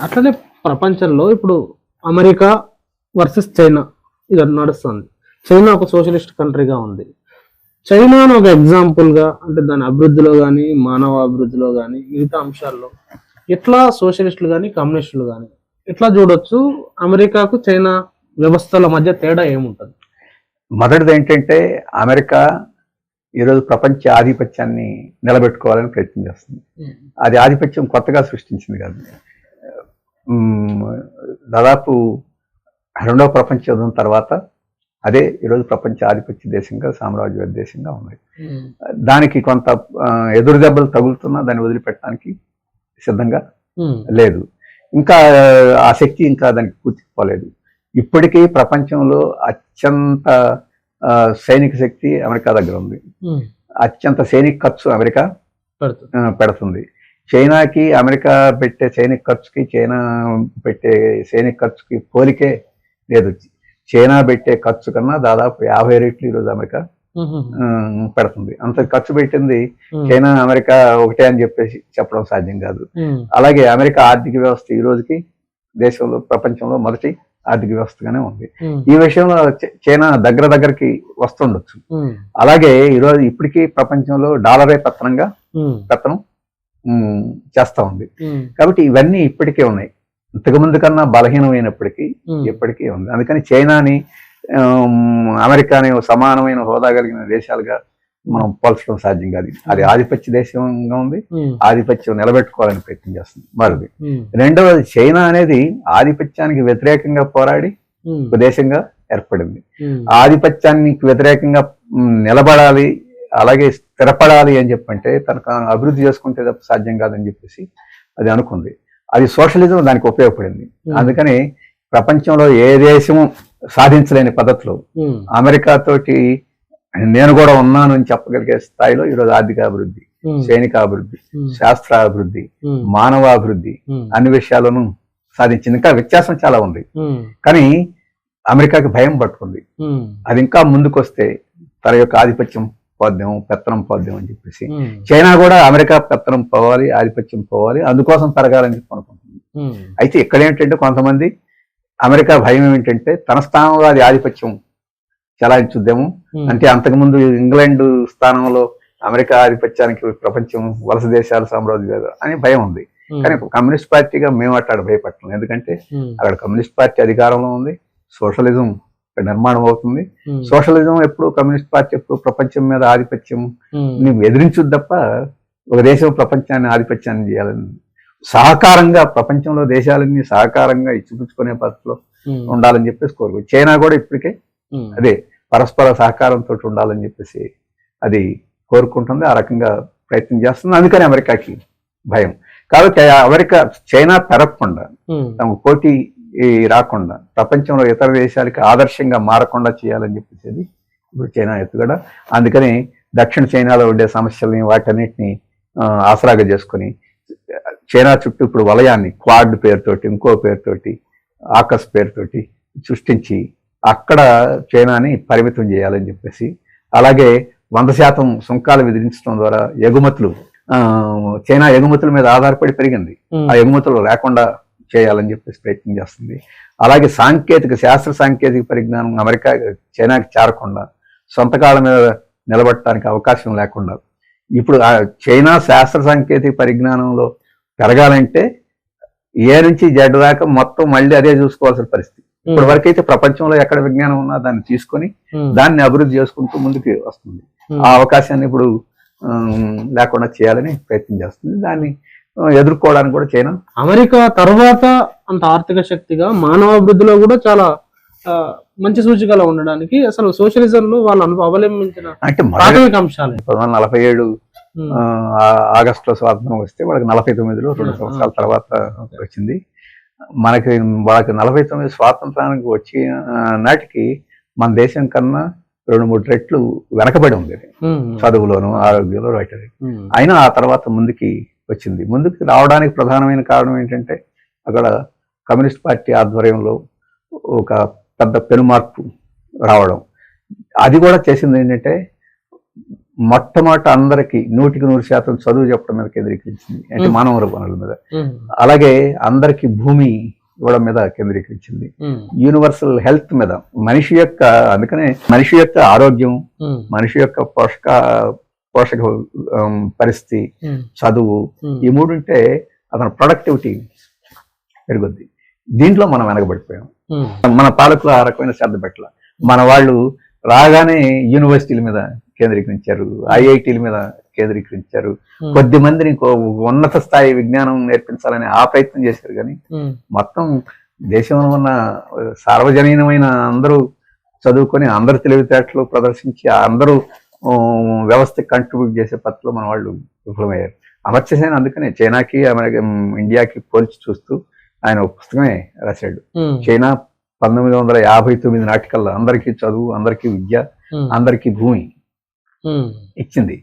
అట్లనే ప్రపంచంలో ఇప్పుడు అమెరికా వర్సెస్ చైనా ఇది నడుస్తుంది. చైనా ఒక సోషలిస్ట్ కంట్రీగా ఉంది. చైనాను ఒక ఎగ్జాంపుల్గా, అంటే దాని అభివృద్ధిలో కానీ, మానవ అభివృద్ధిలో కానీ, మిగతా అంశాల్లో ఎట్లా సోషలిస్టులు కానీ, కమ్యూనిస్టులు కానీ ఎట్లా చూడొచ్చు? అమెరికాకు చైనా వ్యవస్థల మధ్య తేడా ఏముంటుంది? మొదటిది ఏంటంటే, అమెరికా ఈరోజు ప్రపంచ ఆధిపత్యాన్ని నిలబెట్టుకోవాలని ప్రయత్నం చేస్తుంది. అది ఆధిపత్యం కొత్తగా సృష్టించింది కాదు. దాదాపు రెండవ ప్రపంచ యుద్ధం తర్వాత అదే ఈరోజు ప్రపంచ ఆధిపత్య దేశంగా, సామ్రాజ్యవాద దేశంగా ఉంది. దానికి కొంత ఎదురు దెబ్బలు తగులుతున్నా దాన్ని వదిలిపెట్టడానికి సిద్ధంగా లేదు. ఇంకా ఆ శక్తి ఇంకా దానికి పూర్తిపోలేదు. ఇప్పటికీ ప్రపంచంలో అత్యంత సైనిక శక్తి అమెరికా దగ్గర ఉంది. అత్యంత సైనిక ఖర్చు అమెరికా పెడుతుంది. చైనాకి అమెరికా పెట్టే సైనిక ఖర్చుకి చైనా పెట్టే సైనిక ఖర్చుకి పోలికే లేదు. చైనా పెట్టే ఖర్చు కన్నా దాదాపు 50 రెట్లు ఈరోజు అమెరికా పెడుతుంది. అంత ఖర్చు పెట్టింది చైనా అమెరికా ఒకటే అని చెప్పేసి చెప్పడం సాధ్యం కాదు. అలాగే అమెరికా ఆర్థిక వ్యవస్థ ఈ రోజుకి దేశంలో ప్రపంచంలో మొదటి ఆర్థిక వ్యవస్థగానే ఉంది. ఈ విషయంలో చైనా దగ్గరకి వస్తుండొచ్చు. అలాగే ఈరోజు ఇప్పటికీ ప్రపంచంలో డాలరే పెత్తనం చేస్తా ఉంది. కాబట్టి ఇవన్నీ ఇప్పటికే ఉన్నాయి. ఇంతకుముందు కన్నా బలహీనమైనప్పటికీ ఇప్పటికీ ఉంది. అందుకని చైనాని అమెరికాని సమానమైన హోదా కలిగిన దేశాలుగా మనం పోల్చడం సాధ్యం కాదు. అది ఆధిపత్య దేశంగా ఉంది, ఆధిపత్యం నిలబెట్టుకోవాలని ప్రయత్నం చేస్తుంది. మరొకటి రెండవది, చైనా అనేది ఆధిపత్యానికి వ్యతిరేకంగా పోరాడి ఒక దేశంగా ఏర్పడింది. ఆధిపత్యానికి వ్యతిరేకంగా నిలబడాలి, అలాగే స్థిరపడాలి అని చెప్పంటే తనకు అభివృద్ధి చేసుకుంటే తప్ప సాధ్యం కాదని చెప్పేసి అది అనుకుంది. అది సోషలిజం దానికి ఉపయోగపడింది. అందుకని ప్రపంచంలో ఏ దేశము సాధించలేని పద్ధతిలో అమెరికా తోటి నేను కూడా ఉన్నాను అని చెప్పగలిగే స్థాయిలో ఈరోజు ఆర్థిక అభివృద్ధి, సైనిక అభివృద్ధి, శాస్త్ర అభివృద్ధి, మానవాభివృద్ధి అన్ని విషయాలను సాధించింది. ఇంకా వ్యత్యాసం చాలా ఉంది. కానీ అమెరికాకి భయం పట్టుకుంది. అది ఇంకా ముందుకొస్తే తన యొక్క ఆధిపత్యం పోద్దాం, పెత్తనం పోద్దాం అని చెప్పేసి చైనా కూడా అమెరికా పెత్తనం పోవాలి, ఆధిపత్యం పోవాలి, అందుకోసం పెరగాలని చెప్పి అనుకుంటుంది. అయితే ఇక్కడ ఏంటంటే కొంతమంది అమెరికా భయం ఏమిటంటే తన స్థానంలో అది ఆధిపత్యం చెలాయించుద్దాము. అంటే అంతకుముందు ఇంగ్లాండ్ స్థానంలో అమెరికా ఆధిపత్యానికి ప్రపంచం వలస దేశాల సామ్రాజ్యం అని భయం ఉంది. కానీ కమ్యూనిస్ట్ పార్టీగా మేము అట్లా భయపడటం. ఎందుకంటే అక్కడ కమ్యూనిస్ట్ పార్టీ అధికారంలో ఉంది, సోషలిజం నిర్మాణం అవుతుంది. సోషలిజం ఎప్పుడు, కమ్యూనిస్ట్ పార్టీ ఎప్పుడు ప్రపంచం మీద ఆధిపత్యం నువ్వు ఎదిరించుద్ది తప్ప ఒక దేశం ప్రపంచాన్ని ఆధిపత్యాన్ని చేయాలని సహకారంగా ప్రపంచంలో దేశాలన్నీ సహకారంగా ఇచ్చిపుచ్చుకునే పద్ధతిలో ఉండాలని చెప్పేసి కోరుకు. చైనా కూడా ఇప్పటికే అదే పరస్పర సహకారంతో ఉండాలని చెప్పేసి అది కోరుకుంటుంది, ఆ రకంగా ప్రయత్నం చేస్తుంది. అందుకని అమెరికాకి భయం. కాబట్టి అమెరికా చైనా పెరగకుండా, తమకు పోటీ రాకుండా, ప్రపంచంలో ఇతర దేశాలకి ఆదర్శంగా మారకుండా చేయాలని చెప్పేసి ఇప్పుడు చైనా ఎత్తుగడ. అందుకని దక్షిణ చైనాలో ఉండే సమస్యల్ని వాటన్నిటిని ఆసరాగా చేసుకుని చైనా చుట్టూ ఇప్పుడు వలయాన్ని క్వాడ్ పేరుతోటి, ఇంకో పేరుతోటి, ఆకస్ పేరుతోటి సృష్టించి అక్కడ చైనాని పరిమితం చేయాలని చెప్పేసి, అలాగే 100% సుంకాలు విధించడం ద్వారా ఎగుమతులు, చైనా ఎగుమతుల మీద ఆధారపడి పెరిగింది, ఆ ఎగుమతులు లేకుండా చేయాలని చెప్పేసి ప్రయత్నం చేస్తుంది. అలాగే శాస్త్ర సాంకేతిక పరిజ్ఞానం అమెరికా చైనాకి చేరకుండా, సొంత కాళ్ళ మీద నిలబడటానికి అవకాశం లేకుండా, ఇప్పుడు చైనా శాస్త్ర సాంకేతిక పరిజ్ఞానంలో పెరగాలంటే ఏ నుంచి జడ్ దాకా మొత్తం మళ్ళీ అదే చూసుకోవాల్సిన పరిస్థితి. ఇప్పటి వరకైతే ప్రపంచంలో ఎక్కడ విజ్ఞానం ఉన్నా దాన్ని తీసుకొని దాన్ని అభివృద్ధి చేసుకుంటూ ముందుకు వస్తుంది. ఆ అవకాశాన్ని ఇప్పుడు లేకుండా చేయాలని ప్రయత్నం చేస్తుంది. దాన్ని ఎదుర్కోవడానికి కూడా చైనా అమెరికా తర్వాత అంత ఆర్థిక శక్తిగా మానవాభివృద్ధిలో కూడా చాలా మంచి సూచికలు ఉండడానికి అసలు సోషలిజం లో వాళ్ళు అవలంబించిన అంటే ప్రాథమిక అంశాలు 1947 ఆగస్టులో స్వాతంత్రం వస్తే వాళ్ళకి 49లో 2 సంవత్సరాల తర్వాత వచ్చింది. వాళ్ళకి 49 స్వాతంత్రానికి వచ్చి నాటికి మన దేశం కన్నా 2-3 రెట్లు వెనకబడి ఉంది చదువులోను, ఆరోగ్యంలో, వాటి. అయినా ఆ తర్వాత ముందుకి వచ్చింది. ముందుకు రావడానికి ప్రధానమైన కారణం ఏంటంటే అక్కడ కమ్యూనిస్ట్ పార్టీ ఆధ్వర్యంలో ఒక పెద్ద పెనుమార్పు రావడం. అది కూడా చేసింది ఏంటంటే మొట్టమొదట అందరికి 100% చదువు చెప్పడం మీద కేంద్రీకరించింది, అంటే మానవ వనరుల మీద. అలాగే అందరికి భూమి ఇవ్వడం మీద కేంద్రీకరించింది, యూనివర్సల్ హెల్త్ మీద, మనిషి యొక్క, అందుకనే మనిషి యొక్క ఆరోగ్యం, మనిషి యొక్క పోషక పరిస్థితి, చదువు, ఈ మూడుంటే అతని ప్రొడక్టివిటీ పెరుగుద్ది. దీంట్లో మనం వెనకబడిపోయాం. మన పాలకులు ఆ రకమైన శ్రద్ధ పెట్టాల. మన వాళ్ళు రాగానే యూనివర్సిటీల మీద కేంద్రీకరించారు, ఐఐటీల మీద కేంద్రీకరించారు, కొద్ది మందిని ఉన్నత స్థాయి విజ్ఞానం నేర్పించాలని ఆ ప్రయత్నం చేశారు. కానీ మొత్తం దేశంలో ఉన్న సార్వజనీనమైన అందరూ చదువుకొని అందరు తెలివితేటలు ప్రదర్శించి అందరూ వ్యవస్థకి కంట్రిబ్యూట్ చేసే పద్ధతిలో మన వాళ్ళు విఫలమయ్యారు. అమర్త్య సేన్ అందుకనే చైనాకి ఇండియాకి పోల్చి చూస్తూ ఆయన ఒక పుస్తకమే రాశాడు. చైనా 1959 నాటికల్లా అందరికీ చదువు, అందరికీ విద్య, అందరికీ భూమి ఇచ్చింది.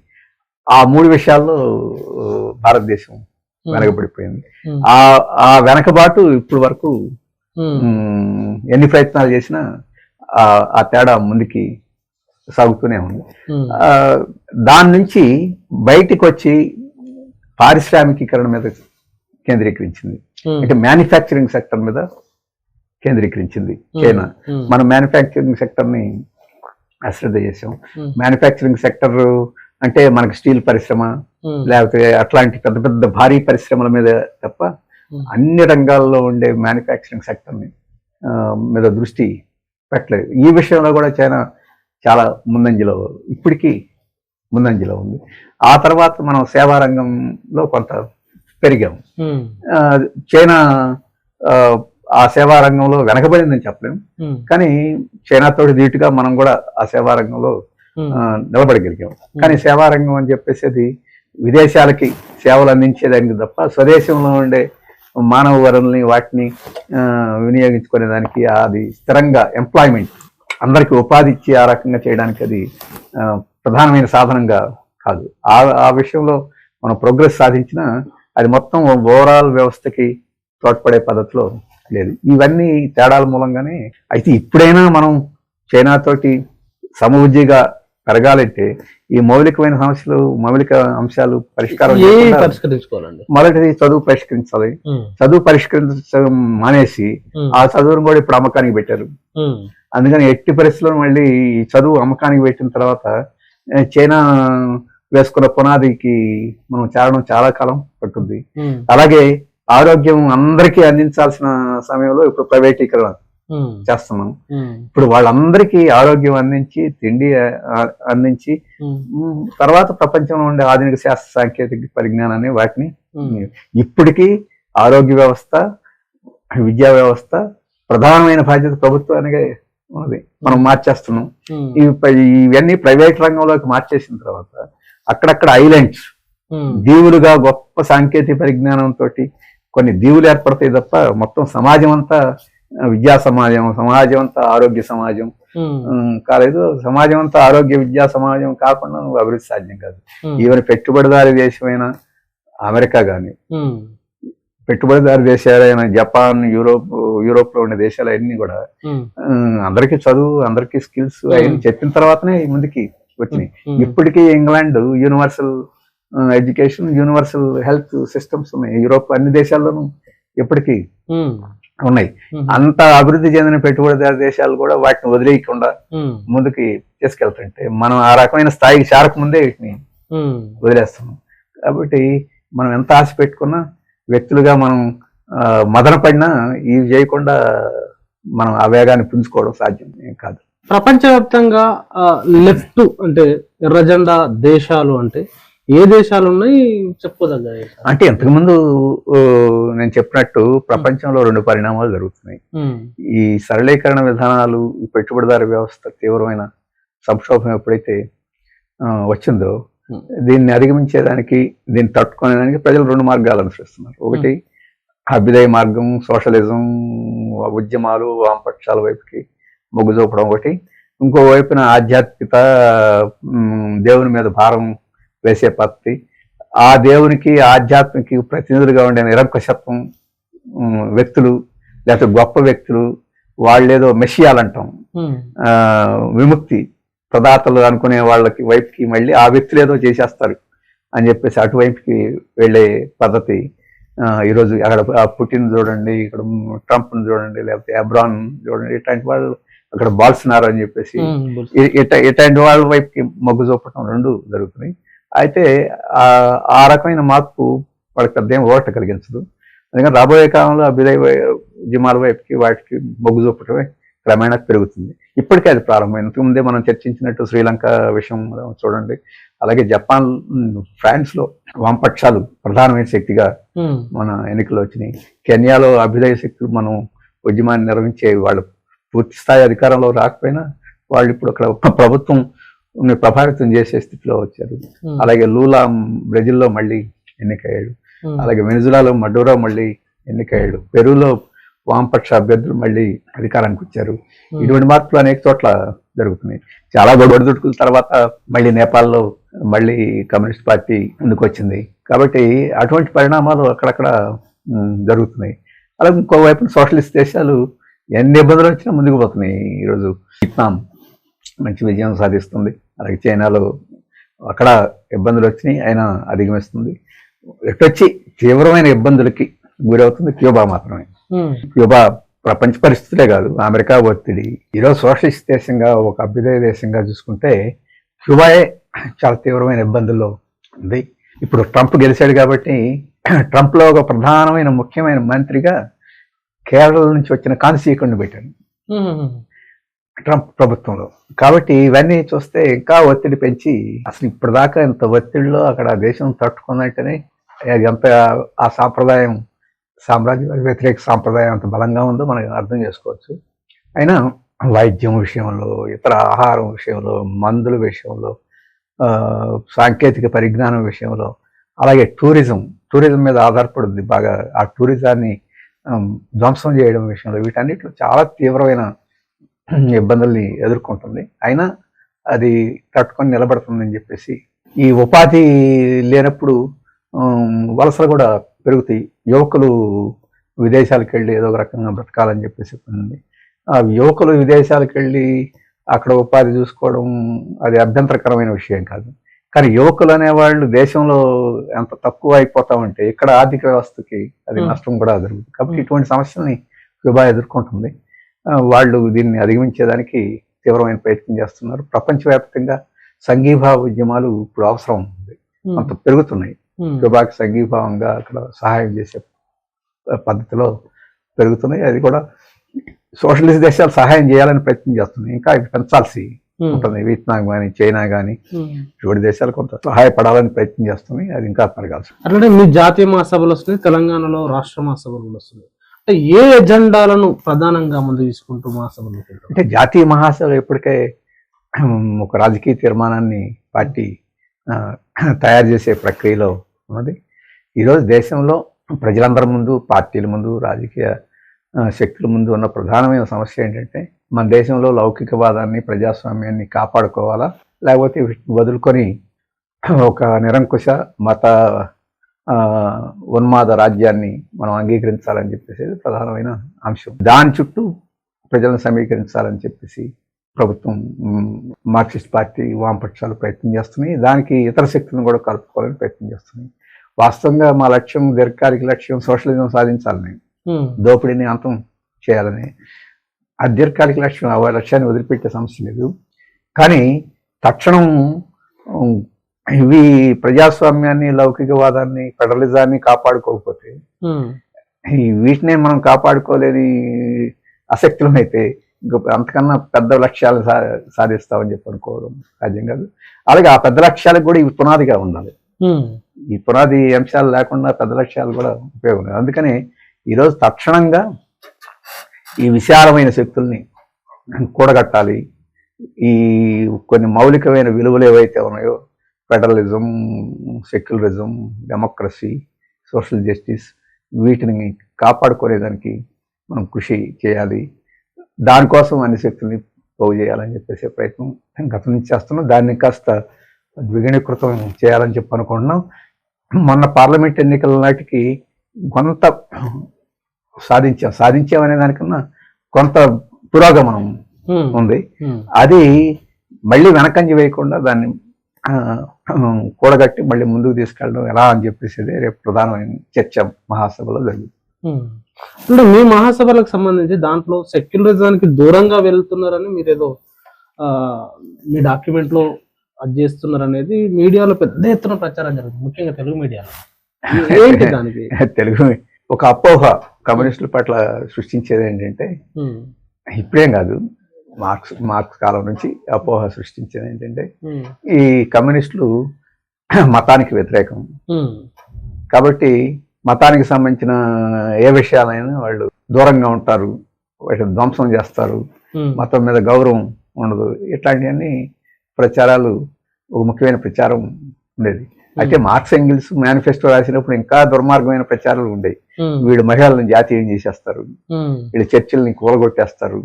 ఆ 3 విషయాల్లో భారతదేశం వెనకబడిపోయింది. ఆ వెనకబాటు ఇప్పుడు వరకు ఎన్ని ప్రయత్నాలు చేసినా ఆ తేడా ముందుకి సాగుతూనే ఉంది. దాని నుంచి బయటికి వచ్చి పారిశ్రామికీకరణ మీద కేంద్రీకరించింది, అంటే మ్యానుఫ్యాక్చరింగ్ సెక్టర్ మీద కేంద్రీకరించింది చైనా. మనం మ్యానుఫ్యాక్చరింగ్ సెక్టర్ ని అశ్రద్ధ చేసాం. మ్యానుఫ్యాక్చరింగ్ సెక్టర్ అంటే మనకి స్టీల్ పరిశ్రమ లేకపోతే అట్లాంటి పెద్ద పెద్ద భారీ పరిశ్రమల మీద తప్ప అన్ని రంగాల్లో ఉండే మ్యానుఫ్యాక్చరింగ్ సెక్టర్ ని మీద దృష్టి పెట్టలేదు. ఈ విషయంలో కూడా చైనా చాలా ముందంజలో, ఇప్పటికీ ముందంజలో ఉంది. ఆ తర్వాత మనం సేవా రంగంలో కొంత పెరిగాం. చైనా ఆ సేవా రంగంలో వెనకబడిందని చెప్పలేము, కానీ చైనాతో ధీటుగా మనం కూడా ఆ సేవా రంగంలో నిలబడగలిగాం. కానీ సేవా రంగం అని చెప్పేసి అది విదేశాలకి సేవలు అందించేదానికి తప్ప స్వదేశంలో ఉండే మానవ వనరుల్ని వాటిని వినియోగించుకునే దానికి అది స్థిరంగా ఎంప్లాయ్మెంట్ అందరికి ఉపాధి ఇచ్చి ఆ రకంగా చేయడానికి అది ప్రధానమైన సాధనంగా కాదు. ఆ విషయంలో మనం ప్రోగ్రెస్ సాధించినా అది మొత్తం ఓవరాల్ వ్యవస్థకి తోడ్పడే పద్ధతిలో లేదు. ఇవన్నీ తేడాల మూలంగానే అయితే ఇప్పుడైనా మనం చైనాతోటి సమవుజ్జిగా పెరగాలంటే ఈ మౌలికమైన సమస్యలు, మౌలిక అంశాలు పరిష్కారం పరిష్కరించుకోవాలండి. మొదటిది చదువు పరిష్కరించాలి. చదువు పరిష్కరించడం మానేసి ఆ చదువును కూడా ఇప్పుడు అమ్మకానికి పెట్టారు. అందుకని ఎట్టి పరిస్థితుల్లో మళ్ళీ ఈ చదువు అమ్మకానికి పెట్టిన తర్వాత చైనా వేసుకున్న పునాదికి మనం చేరడం చాలా కాలం పట్టుద్ది. అలాగే ఆరోగ్యం అందరికీ అందించాల్సిన సమయంలో ఇప్పుడు ప్రైవేటీకరణ చేస్తున్నాం. ఇప్పుడు వాళ్ళందరికీ ఆరోగ్యం అందించి, తిండి అందించి, తర్వాత ప్రపంచంలో ఉండే ఆధునిక శాస్త్ర సాంకేతిక పరిజ్ఞానాన్ని వాటిని ఇప్పటికీ ఆరోగ్య వ్యవస్థ, విద్యా వ్యవస్థ ప్రధానమైన బాధ్యత ప్రభుత్వానికి ఉన్నది. మనం మార్చేస్తున్నాం. ఇవన్నీ ప్రైవేట్ రంగంలోకి మార్చేసిన తర్వాత అక్కడక్కడ ఐలాండ్స్, దీవులుగా గొప్ప సాంకేతిక పరిజ్ఞానంతో కొన్ని దీవులు ఏర్పడతాయి తప్ప మొత్తం సమాజం అంతా విద్యా సమాజం, సమాజం అంతా ఆరోగ్య సమాజం కాలేదు. సమాజం అంతా ఆరోగ్య విద్యా సమాజం కాకుండా నువ్వు అభివృద్ధి సాధ్యం కాదు. ఈవెన్ పెట్టుబడిదారి దేశమైన అమెరికా కానీ, పెట్టుబడిదారు దేశాలైన జపాన్, యూరోప్ లో ఉండే దేశాలన్నీ కూడా అందరికీ చదువు, అందరికీ స్కిల్స్ అవన్నీ చెప్పిన తర్వాతనే ముందుకి వచ్చినాయి. ఇప్పటికీ England universal education, universal health systems ఉన్నాయి. యూరోప్ అన్ని దేశాల్లోనూ ఇప్పటికీ ఉన్నాయి. అంత అభివృద్ధి చెందిన పెట్టుబడిదారు దేశాలు కూడా వాటిని వదిలేయకుండా ముందుకి తీసుకెళ్తుంటే మనం ఆ రకమైన స్థాయికి చేరకముందే వీటిని వదిలేస్తున్నాం. కాబట్టి మనం ఎంత ఆశ పెట్టుకున్నా, వ్యక్తులుగా మనం మదన పడినా ఇవి చేయకుండా మనం ఆ వేగాన్ని పుంజుకోవడం సాధ్యం కాదు. ప్రపంచవ్యాప్తంగా లెఫ్ట్ అంటే ఎర్రజెండా దేశాలు అంటే ఏ దేశాలు ఉన్నాయి చెప్పుకోదగ్గ? అంటే ఇంతకుముందు నేను చెప్పినట్టు ప్రపంచంలో 2 పరిణామాలు జరుగుతున్నాయి. ఈ సరళీకరణ విధానాలు, ఈ పెట్టుబడిదారు వ్యవస్థ తీవ్రమైన సంక్షోభం ఎప్పుడైతే వచ్చిందో దీన్ని అధిగమించేదానికి, దీన్ని తట్టుకునేదానికి ప్రజలు 2 మార్గాలు అనుసరిస్తున్నారు. ఒకటి అభ్యుదయ మార్గం, సోషలిజం, ఉద్యమాలు, వామపక్షాల వైపుకి మొగ్గు చూపడం ఒకటి. ఇంకో వైపున ఆధ్యాత్మికత, దేవుని మీద భారం వేసే పద్ధతి, ఆ దేవునికి ఆధ్యాత్మిక ప్రతినిధులుగా ఉండే నిరంకుశత్వం వ్యక్తులు, లేకపోతే గొప్ప వ్యక్తులు, వాళ్ళేదో మెషియాలు అంటాం, విముక్తి ప్రదాతలు అనుకునే వాళ్ళకి వైపుకి మళ్ళీ ఆ వ్యక్తులు ఏదో చేసేస్తారు అని చెప్పేసి అటువైపుకి వెళ్ళే పద్ధతి ఈరోజు అక్కడ పుటిన్ చూడండి, ఇక్కడ ట్రంప్ను చూడండి, లేకపోతే అబ్రాన్ చూడండి, ఇట్లాంటి వాళ్ళు అక్కడ బాల్సనారో అని చెప్పేసి ఇట్లాంటి వాళ్ళ వైపుకి మొగ్గు చూపటం 2 జరుగుతున్నాయి. అయితే ఆ రకమైన మార్పు వాళ్ళకి పెద్ద ఏం ఓట కలిగించదు. అందుకని రాబోయే కాలంలో అభ్యుదయ ఉద్యమాల వైపుకి వాటికి మొగ్గు చూపటమే క్రమేణా పెరుగుతుంది. ఇప్పటికే అది ప్రారంభమైంది. ఇంతకుముందే మనం చర్చించినట్టు శ్రీలంక విషయం చూడండి, అలాగే జపాన్, ఫ్రాన్స్ లో వామపక్షాలు ప్రధానమైన శక్తిగా మన ఎన్నికలు వచ్చినాయి. కెన్యాలో అభ్యుదయ శక్తులు మనం ఉద్యమాన్ని నిర్వహించే వాళ్ళు పూర్తి స్థాయి అధికారంలో రాకపోయినా వాళ్ళు ఇప్పుడు అక్కడ ప్రభుత్వం ప్రభావితం చేసే స్థితిలో వచ్చారు. అలాగే లూలా బ్రెజిల్లో మళ్ళీ ఎన్నికయ్యాడు. అలాగే వెనిజులాలో మడూరో మళ్ళీ ఎన్నికయ్యాడు. పెరూలో వామపక్ష అభ్యర్థులు మళ్ళీ అధికారానికి వచ్చారు. ఇటువంటి మార్పులు అనేక చోట్ల జరుగుతున్నాయి. చాలా ఒడిదుడుకుల తర్వాత మళ్ళీ నేపాల్లో మళ్ళీ కమ్యూనిస్ట్ పార్టీ ముందుకు వచ్చింది. కాబట్టి అటువంటి పరిణామాలు అక్కడక్కడ జరుగుతున్నాయి. అలాగే ఇంకోవైపు సోషలిస్ట్ దేశాలు ఎన్ని ఇబ్బందులు వచ్చినా ముందుకు పోతున్నాయి. ఈరోజు వియత్నాం మంచి విజయం సాధిస్తుంది. అలాగే చైనాలో అక్కడ ఇబ్బందులు వచ్చినాయి, అయినా అధిగమిస్తుంది. ఎటొచ్చి తీవ్రమైన ఇబ్బందులకి గురవుతుంది క్యూబా మాత్రమే. క్యూబా ప్రపంచ పరిస్థితులే కాదు, అమెరికా ఒత్తిడి. ఈరోజు సోషలిస్ట్ దేశంగా, ఒక అభ్యుదయ దేశంగా చూసుకుంటే క్యూబాయే చాలా తీవ్రమైన ఇబ్బందుల్లో ఉంది. ఇప్పుడు ట్రంప్ గెలిచాడు కాబట్టి ట్రంప్లో ఒక ప్రధానమైన ముఖ్యమైన మంత్రిగా కేరళ నుంచి వచ్చిన కాన్సీకుడిని పెట్టాను ట్రంప్ ప్రభుత్వంలో. కాబట్టి ఇవన్నీ చూస్తే ఇంకా ఒత్తిడి పెంచి, అసలు ఇప్పటిదాకా ఇంత ఒత్తిడిలో అక్కడ దేశం తట్టుకుందంటేనే ఎంత ఆ సాంప్రదాయం, సామ్రాజ్య వ్యతిరేక సాంప్రదాయం అంత బలంగా ఉందో మనం అర్థం చేసుకోవచ్చు. అయినా వైద్యం విషయంలో, ఇతర ఆహారం విషయంలో, మందుల విషయంలో, సాంకేతిక పరిజ్ఞానం విషయంలో, అలాగే టూరిజం మీద ఆధారపడుద్ది బాగా. ఆ టూరిజాన్ని ధ్వంసం చేయడం విషయంలో, వీటన్నిటిలో చాలా తీవ్రమైన ఇబ్బందుల్ని ఎదుర్కొంటుంది. అయినా అది తట్టుకొని నిలబడుతుందని చెప్పేసి, ఈ ఉపాధి లేనప్పుడు వలసలు కూడా పెరుగుతాయి. యువకులు విదేశాలకు వెళ్ళి ఏదో ఒక రకంగా బ్రతకాలని చెప్పేసి ఉంది. ఆ యువకులు విదేశాలకు వెళ్ళి అక్కడ ఉపాధి చూసుకోవడం అది అభ్యంతరకరమైన విషయం కాదు. కానీ యువకులు అనేవాళ్ళు దేశంలో ఎంత తక్కువ అయిపోతామంటే ఇక్కడ ఆర్థిక వ్యవస్థకి అది నష్టం కూడా జరుగుతుంది. కాబట్టి ఇటువంటి సమస్యల్ని క్యూబా ఎదుర్కొంటుంది. వాళ్ళు దీన్ని అధిగమించేదానికి తీవ్రమైన ప్రయత్నం చేస్తున్నారు. ప్రపంచవ్యాప్తంగా సంఘీభావ ఉద్యమాలు ఇప్పుడు అవసరం ఉంది, అంత పెరుగుతున్నాయి. క్యూబాకి సంఘీభావంగా అక్కడ సహాయం చేసే పద్ధతిలో పెరుగుతున్నాయి. అది కూడా సోషలిస్ట్ దేశాలు సహాయం చేయాలని ప్రయత్నం చేస్తున్నాయి. ఇంకా ఇది పెంచాల్సి ఉంటుంది. వియత్నాం కానీ, చైనా కానీ, ఇటువంటి దేశాలు కొంత సహాయపడాలని ప్రయత్నం చేస్తున్నాయి. అది ఇంకా పెరగాల్సి. అట్లనే మీ జాతీయ మహాసభలు వస్తున్నాయి, తెలంగాణలో రాష్ట్ర మహాసభలు వస్తున్నాయి. అంటే ఏ ఎజెండాలను ప్రధానంగా ముందు తీసుకుంటూ మహాసభలు? అంటే జాతీయ మహాసభ ఇప్పటికే ఒక రాజకీయ తీర్మానాన్ని పార్టీ తయారు చేసే ప్రక్రియలో ఉన్నది. ఈరోజు దేశంలో ప్రజలందరి ముందు, పార్టీల ముందు, రాజకీయ శక్తుల ముందు ఉన్న ప్రధానమైన సమస్య ఏంటంటే, మన దేశంలో లౌకికవాదాన్ని, ప్రజాస్వామ్యాన్ని కాపాడుకోవాలా, లేకపోతే వదులుకొని ఒక నిరంకుశ మత ఉన్మాద రాజ్యాన్ని మనం అంగీకరించాలని చెప్పేసి ప్రధానమైన అంశం. దాని చుట్టూ ప్రజలను సమీకరించాలని చెప్పేసి ప్రభుత్వం, మార్క్సిస్ట్ పార్టీ, వామపక్షాలు ప్రయత్నం చేస్తున్నాయి. దానికి ఇతర శక్తులను కూడా కలుపుకోవాలని ప్రయత్నం చేస్తున్నాయి. వాస్తవంగా మా లక్ష్యం, దీర్ఘకాలిక లక్ష్యం సోషలిజం సాధించాలని, దోపిడీని అంతం చేయాలని. ఆ దీర్ఘకాలిక లక్ష్యం, ఆ లక్ష్యాన్ని వదిలిపెట్టే సమస్య లేదు. కానీ తక్షణం ఇవి ప్రజాస్వామ్యాన్ని, లౌకికవాదాన్ని, ఫెడరలిజాన్ని కాపాడుకోకపోతే, వీటినే మనం కాపాడుకోలేని ఆసక్తులమైతే అంతకన్నా పెద్ద లక్ష్యాలు సాధిస్తామని చెప్పి అనుకోవడం సాధ్యం కాదు. అలాగే ఆ పెద్ద లక్ష్యాలకు కూడా ఇవి పునాదిగా ఉండాలి. ఈ పునాది అంశాలు లేకుండా పెద్ద లక్ష్యాలు కూడా ఉపయోగం లేదు. అందుకని ఈరోజు తక్షణంగా ఈ విశాలమైన శక్తుల్ని కూడగట్టాలి. ఈ కొన్ని మౌలికమైన విలువలు ఏవైతే ఉన్నాయో, federalism, secularism, democracy, social justice, వీటిని కాపాడుకునేదానికి మనం కృషి చేయాలి. దానికోసం అన్ని శక్తుల్ని పోగు చేయాలని చెప్పేసి ప్రయత్నం గతం నుంచి చేస్తున్నాం. దాన్ని కాస్త ద్విగుణీకృతం చేయాలని చెప్పి అనుకుంటున్నాం. మొన్న పార్లమెంట్ ఎన్నికల నాటికి కొంత సాధించామనే దానికన్నా కొంత పురోగమనం ఉంది. అది మళ్ళీ వెనకంజ వేయకుండా దాన్ని కూడగట్టి మళ్ళీ ముందుకు తీసుకెళ్ళడం ఎలా అని చెప్పేసి రేపు ప్రధానమైన చర్చ మహాసభలో జరుగుతుంది. అంటే మీ మహాసభలకు సంబంధించి దాంట్లో సెక్యులరిజానికి దూరంగా వెళ్తున్నారని మీరేదో మీ డాక్యుమెంట్ లో అది చేస్తున్నారు అనేది మీడియాలో పెద్ద ఎత్తున ప్రచారం జరుగుతుంది, ముఖ్యంగా తెలుగు మీడియాలో. ఏంటి దానికి? తెలుగు ఒక అపోహ కమ్యూనిస్టుల పట్ల సృష్టించేది ఏంటంటే, ఇప్పుడేం కాదు, మార్క్స్ కాలం నుంచి అపోహ సృష్టించేది ఏంటంటే, ఈ కమ్యూనిస్టులు మతానికి వ్యతిరేకం కాబట్టి మతానికి సంబంధించిన ఏ విషయాలైనా వాళ్ళు దూరంగా ఉంటారు, వాటిని ధ్వంసం చేస్తారు, మతం మీద గౌరవం ఉండదు. ఇట్లాంటివన్నీ ప్రచారాలు ఒక ముఖ్యమైన ప్రచారం ఉండేది. అయితే మార్క్స్ ఎంగిల్స్ మేనిఫెస్టో రాసినప్పుడు ఇంకా దుర్మార్గమైన ప్రచారాలు ఉండేవి. వీళ్ళు మహిళలను జాతీయం చేసేస్తారు, వీళ్ళు చర్చిల్ని కూలగొట్టేస్తారు,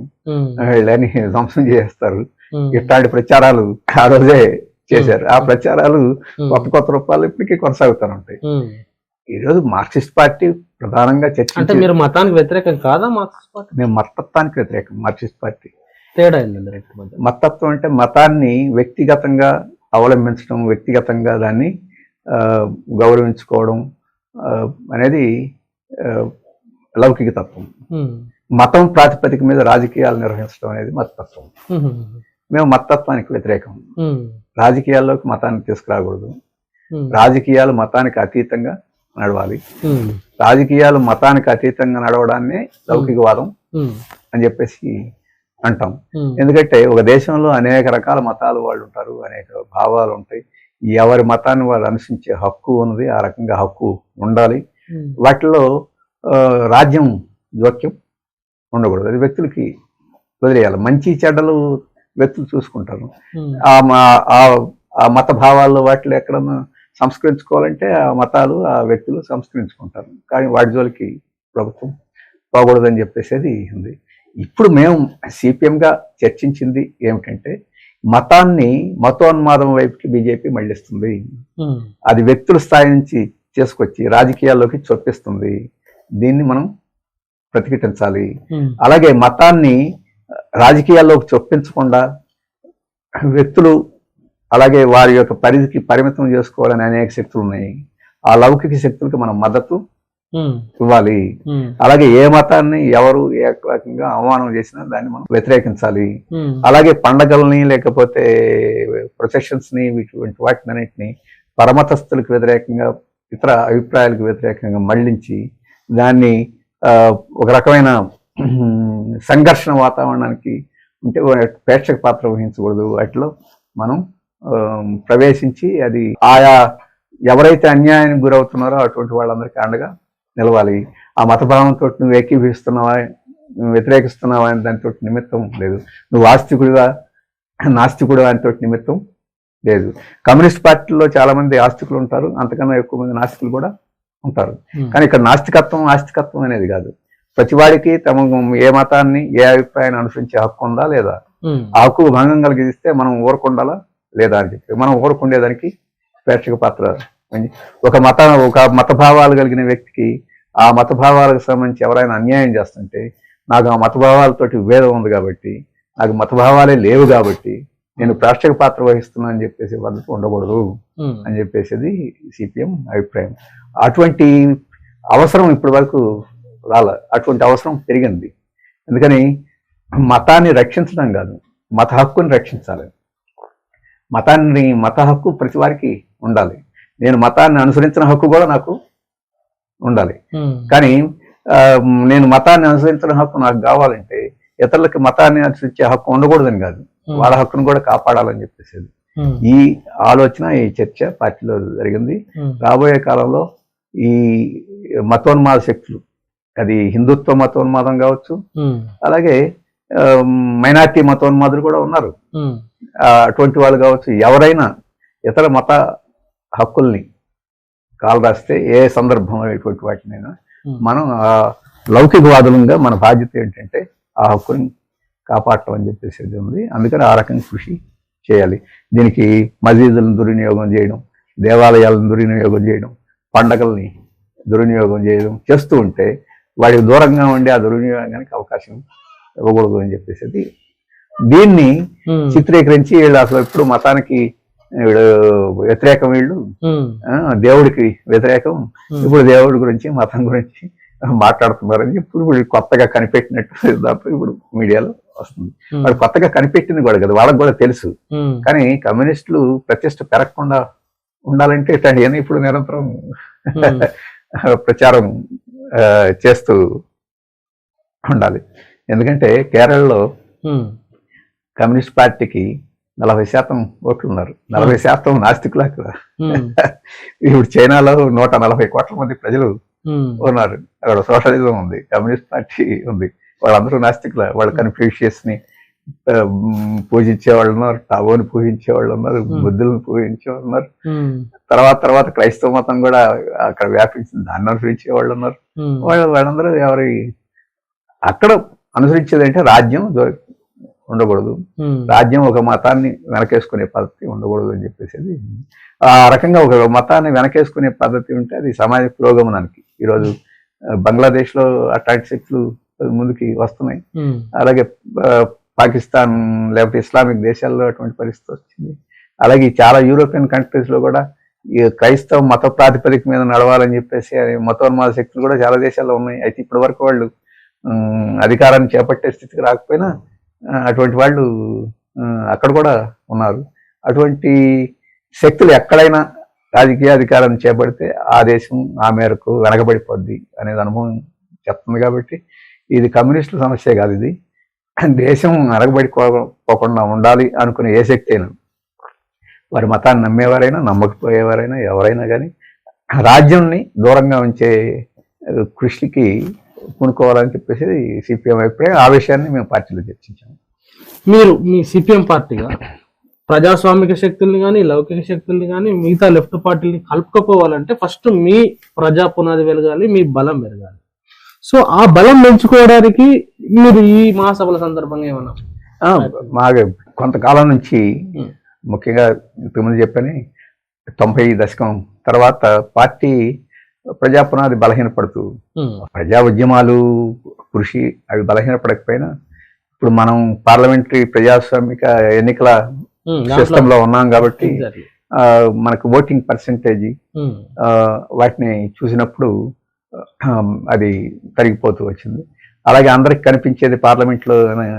వీళ్ళని ధ్వంసం చేసేస్తారు, ఇట్లాంటి ప్రచారాలు ఆ రోజే చేశారు. ఆ ప్రచారాలు కొత్త కొత్త రూపాలు ఇప్పటికీ కొనసాగుతూ ఉంటాయి. ఈరోజు మార్క్సిస్ట్ పార్టీ ప్రధానంగా అంటే మీరు మతానికి వ్యతిరేకం కాదా? మార్క్సిస్ట్ పార్టీ మేము మతత్వానికి వ్యతిరేకం. మార్క్సిస్ట్ పార్టీ తేడా ఏంటండి? మతత్వం అంటే మతాన్ని వ్యక్తిగతంగా అవలంబించడం, వ్యక్తిగతంగా దాన్ని గౌరవించుకోవడం అనేది లౌకిక తత్వం. మతం ప్రాతిపదిక మీద రాజకీయాలు నిర్వహించడం అనేది మతతత్వం. మేము మతత్వానికి వ్యతిరేకం. రాజకీయాల్లోకి మతాన్ని తీసుకురాకూడదు. రాజకీయాలు మతానికి అతీతంగా నడవాలి. రాజకీయాలు మతానికి అతీతంగా నడవడాన్ని లౌకికవాదం అని చెప్పేసి అంటాం. ఎందుకంటే ఒక దేశంలో అనేక రకాల మతాలు వాళ్ళు ఉంటారు, అనేక భావాలు ఉంటాయి. ఎవరి మతాన్ని వాళ్ళు అనుసరించే హక్కు ఉన్నది. ఆ రకంగా హక్కు ఉండాలి. వాటిలో రాజ్యం జోక్యం ఉండకూడదు. అది వ్యక్తులకి వదిలేయాలి. మంచి చెడ్డలు వ్యక్తులు చూసుకుంటారు. ఆ మత భావాల్లో వాటిలో ఎక్కడన్నా సంస్కరించుకోవాలంటే ఆ మతాలు ఆ వ్యక్తులు సంస్కరించుకుంటారు. కానీ వాటి జోలికి ప్రభుత్వం పోకూడదని చెప్పేసి అది ఉంది. ఇప్పుడు మేము సిపిఎంగా చర్చించింది ఏమిటంటే, మతాన్ని మతోన్మాదం వైపుకి బీజేపీ మళ్లిస్తుంది. అది వ్యక్తుల స్థాయి నుంచి చేసుకొచ్చి రాజకీయాల్లోకి చొప్పిస్తుంది. దీన్ని మనం ప్రతిఘటించాలి. అలాగే మతాన్ని రాజకీయాల్లోకి చొప్పించకుండా వ్యక్తులు అలాగే వారి యొక్క పరిధికి పరిమితం చేసుకోవాలని అనేక శక్తులు ఉన్నాయి. ఆ లౌకిక శక్తులకి మనం మద్దతు ఇవ్వాలి. అలాగే ఏ మతాన్ని ఎవరు ఏ రకంగా అవమానం చేసినా దాన్ని మనం వ్యతిరేకించాలి. అలాగే పండగల్ని లేకపోతే ప్రొసెషన్స్ ని ఇటువంటి వాటినన్నింటినీ పరమతస్థులకు వ్యతిరేకంగా ఇతర అభిప్రాయాలకు వ్యతిరేకంగా మళ్లించి దాన్ని ఒక రకమైన సంఘర్షణ వాతావరణానికి ఉంటే ప్రేక్షక పాత్ర వహించకూడదు. వాటిలో మనం ప్రవేశించి అది ఆయా ఎవరైతే అన్యాయానికి గురవుతున్నారో అటువంటి వాళ్ళందరికీ అండగా నిలవాలి. ఆ మతభావంతో నువ్వు ఏకీభవిస్తున్నావా, నువ్వు వ్యతిరేకిస్తున్నావా అని దానితో నిమిత్తం లేదు. నువ్వు ఆస్తికుడిగా నాస్తికుడు దానితో నిమిత్తం లేదు. కమ్యూనిస్ట్ పార్టీలో చాలా మంది ఆస్తికులు ఉంటారు, అంతకన్నా ఎక్కువ మంది నాస్తికులు కూడా ఉంటారు. కానీ ఇక్కడ ఆస్తికత్వం అనేది కాదు. ప్రతివాడికి తమ ఏ మతాన్ని ఏ అభిప్రాయాన్ని అనుసరించే హక్కు ఉందా లేదా, ఆ హక్కు భంగం కలిగిస్తే మనం ఊరకుండాలా లేదా అని చెప్పి మనం ఊరకుండేదానికి ప్రేక్షక పాత్ర. ఒక మత భావాలు కలిగిన వ్యక్తికి ఆ మత భావాలకు సంబంధించి ఎవరైనా అన్యాయం చేస్తుంటే, నాకు ఆ మత భావాలతోటి విభేదం ఉంది కాబట్టి, నాకు మత భావాలే లేవు కాబట్టి నేను ప్రేక్షక పాత్ర వహిస్తున్నా అని చెప్పేసి పద్ధతి ఉండకూడదు అని చెప్పేసి సిపిఎం అభిప్రాయం. అటువంటి అవసరం ఇప్పటి వరకు అటువంటి అవసరం పెరిగింది. అందుకని మతాన్ని రక్షించడం కాదు, మత హక్కుని రక్షించాలి. మత హక్కు ప్రతి వారికి ఉండాలి. నేను మతాన్ని అనుసరించిన హక్కు కూడా నాకు ఉండాలి. కానీ నేను మతాన్ని అనుసరించిన హక్కు నాకు కావాలంటే ఇతరులకి మతాన్ని అనుసరించే హక్కు ఉండకూడదని కాదు, వాళ్ళ హక్కును కూడా కాపాడాలని చెప్పేసి ఈ ఆలోచన, ఈ చర్చ పార్టీలో జరిగింది. రాబోయే కాలంలో ఈ మతోన్మాద శక్తులు, అది హిందుత్వ మతోన్మాదం కావచ్చు, అలాగే మైనార్టీ మతోన్మాదులు కూడా ఉన్నారు, అటువంటి వాళ్ళు కావచ్చు, ఎవరైనా ఇతర మత హక్కుల్ని కాలరాస్తే ఏ సందర్భంలో ఇటువంటి వాటినైనా మనం లౌకికవాదులంగా మన బాధ్యత ఏంటంటే ఆ హక్కుని కాపాడటం అని చెప్పేసి ఉంది. అందుకని ఆ రకంగా కృషి చేయాలి. దీనికి మసీదులను దుర్వినియోగం చేయడం, దేవాలయాలను దుర్వినియోగం చేయడం, పండగల్ని దుర్వినియోగం చేయడం చేస్తూ ఉంటే వాడికి దూరంగా ఉండి ఆ దుర్వినియోగానికి అవకాశం ఇవ్వకూడదు అని చెప్పేసి దీన్ని చిత్రీకరించి వీళ్ళు అసలు ఎప్పుడు మతానికి వ్యతిరేకం, వీళ్ళు దేవుడికి వ్యతిరేకం, ఇప్పుడు దేవుడి గురించి మతం గురించి మాట్లాడుతున్నారని ఇప్పుడు కొత్తగా కనిపెట్టినట్టు ఇప్పుడు మీడియాలో వస్తుంది. వాడు కొత్తగా కనిపెట్టింది కూడా కదా, వాళ్ళకి కూడా తెలుసు. కానీ కమ్యూనిస్టులు ప్రతిష్ట పెరగకుండా ఉండాలంటే ఇట్లాంటివన్నీ ఇప్పుడు నిరంతరం ప్రచారం చేస్తూ ఉండాలి. ఎందుకంటే కేరళలో కమ్యూనిస్ట్ పార్టీకి 40% ఓట్లు ఉన్నారు. 40% నాస్తికులు అక్కడ. ఇప్పుడు చైనాలో 140 కోట్ల మంది ప్రజలు ఉన్నారు. అక్కడ సోషలిజం ఉంది, కమ్యూనిస్ట్ పార్టీ ఉంది. వాళ్ళందరూ నాస్తికులు. వాళ్ళు కన్ఫ్యూషియస్ ని పూజించే వాళ్ళు ఉన్నారు, టావోని పూజించే వాళ్ళు ఉన్నారు, బుద్ధులను పూజించే వాళ్ళు ఉన్నారు. తర్వాత క్రైస్తవ మతం కూడా అక్కడ వ్యాపించింది, దాన్ని అనుసరించే వాళ్ళు ఉన్నారు. వాళ్ళందరూ ఎవరి అక్కడ అనుసరించేది అంటే రాజ్యం ఉండకూడదు, రాజ్యం ఒక మతాన్ని వెనకేసుకునే పద్ధతి ఉండకూడదు అని చెప్పేసి ఆ రకంగా ఒక మతాన్ని వెనకేసుకునే పద్ధతి ఉంటే అది సమాజ పురోగమనానికి. ఈరోజు బంగ్లాదేశ్లో అట్లాంటి శక్తులు ముందుకి వస్తున్నాయి, అలాగే పాకిస్తాన్ లేకపోతే ఇస్లామిక్ దేశాల్లో అటువంటి పరిస్థితి వచ్చింది. అలాగే చాలా యూరోపియన్ కంట్రీస్లో కూడా ఈ క్రైస్తవ మత ప్రాతిపదిక మీద నడవాలని చెప్పేసి మతోన్మాద శక్తులు కూడా చాలా దేశాల్లో ఉన్నాయి. అయితే ఇప్పటి వరకు వాళ్ళు అధికారాన్ని చేపట్టే స్థితికి రాకపోయినా అటువంటి వాళ్ళు అక్కడ కూడా ఉన్నారు. అటువంటి శక్తులు ఎక్కడైనా రాజకీయ అధికారాన్ని చేపడితే ఆ దేశం ఆ మేరకు వెనకబడిపోద్ది అనేది అనుభవం చెప్తుంది. కాబట్టి ఇది కమ్యూనిస్టుల సమస్య కాదు, ఇది దేశం వెనకబడిపోకుండా ఉండాలి అనుకునే ఏ శక్తి అయినా, వారి మతాన్ని నమ్మేవారైనా నమ్మకపోయేవారైనా ఎవరైనా కానీ రాజ్యాన్ని దూరంగా ఉంచే కృషికి పూనుకోవాలని చెప్పేసి సిపిఎం అభిప్రాయం. ఆ విషయాన్ని మేము పార్టీలో చర్చించాము. మీరు మీ సిపిఎం పార్టీగా ప్రజాస్వామిక శక్తుల్ని కానీ లౌకిక శక్తుల్ని కానీ మిగతా లెఫ్ట్ పార్టీని కలుపుకోవాలంటే ఫస్ట్ మీ ప్రజా పునాది పెరగాలి, మీ బలం పెరగాలి. సో ఆ బలం పెంచుకోవడానికి మీరు ఈ మహాసభల సందర్భంగా ఏమన్నా మాకు కొంతకాలం నుంచి ముఖ్యంగా ఇంతకుముందు చెప్పని 90 దశకం తర్వాత పార్టీ ప్రజా పునాది బలహీనపడుతూ ప్రజా ఉద్యమాలు కృషి అవి బలహీనపడకపోయినా ఇప్పుడు మనం పార్లమెంటరీ ప్రజాస్వామిక ఎన్నికల సిస్టమ్ లో ఉన్నాం కాబట్టి మనకు ఓటింగ్ పర్సెంటేజ్ వాటిని చూసినప్పుడు అది తరిగిపోతూ వచ్చింది. అలాగే అందరికి కనిపించేది పార్లమెంట్లో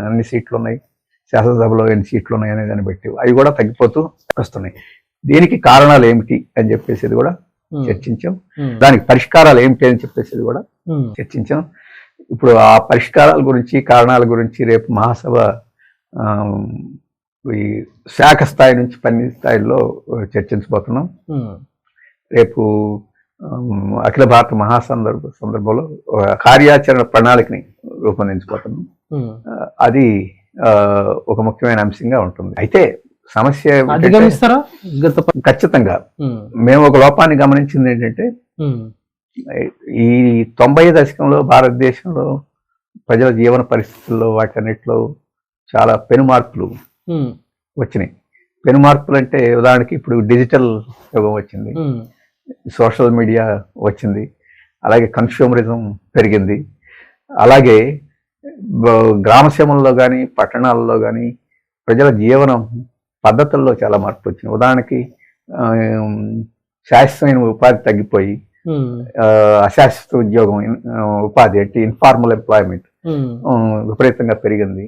అన్ని సీట్లు ఉన్నాయి, శాసనసభలో ఎన్ని సీట్లు ఉన్నాయి అనే దాన్ని బట్టి అవి కూడా తగ్గిపోతూ వస్తున్నాయి. దీనికి కారణాలు ఏమిటి అని చెప్పేసి కూడా చర్చించాం, దానికి పరిష్కారాలు ఏమిటి అని చెప్పేసి కూడా చర్చించాం. ఇప్పుడు ఆ పరిష్కారాల గురించి కారణాల గురించి రేపు మహాసభ ఈ శాఖ స్థాయి నుంచి పన్ని స్థాయిలో చర్చించబోతున్నాం. రేపు అఖిల భారత సందర్భంలో కార్యాచరణ ప్రణాళికని రూపొందించబోతున్నాం. అది ఒక ముఖ్యమైన అంశంగా ఉంటుంది. అయితే సమస్య ఖచ్చితంగా మేము ఒక లోపాన్ని గమనించింది ఏంటంటే ఈ 90 దశకంలో భారతదేశంలో ప్రజల జీవన పరిస్థితుల్లో వాటన్నిటిలో చాలా పెనుమార్పులు వచ్చినాయి. పెనుమార్పులు అంటే ఉదాహరణకి ఇప్పుడు డిజిటల్ యుగం వచ్చింది, సోషల్ మీడియా వచ్చింది, అలాగే కన్స్యూమరిజం పెరిగింది, అలాగే గ్రామసీమల్లో కానీ పట్టణాల్లో కానీ ప్రజల జీవనం పద్ధతుల్లో చాలా మార్పు వచ్చింది. ఉదాహరణకి శాశ్వతమైన ఉపాధి తగ్గిపోయి అశాశ్వత ఉద్యోగం ఉపాధి అంటే ఇన్ఫార్మల్ ఎంప్లాయ్మెంట్ విపరీతంగా పెరిగింది.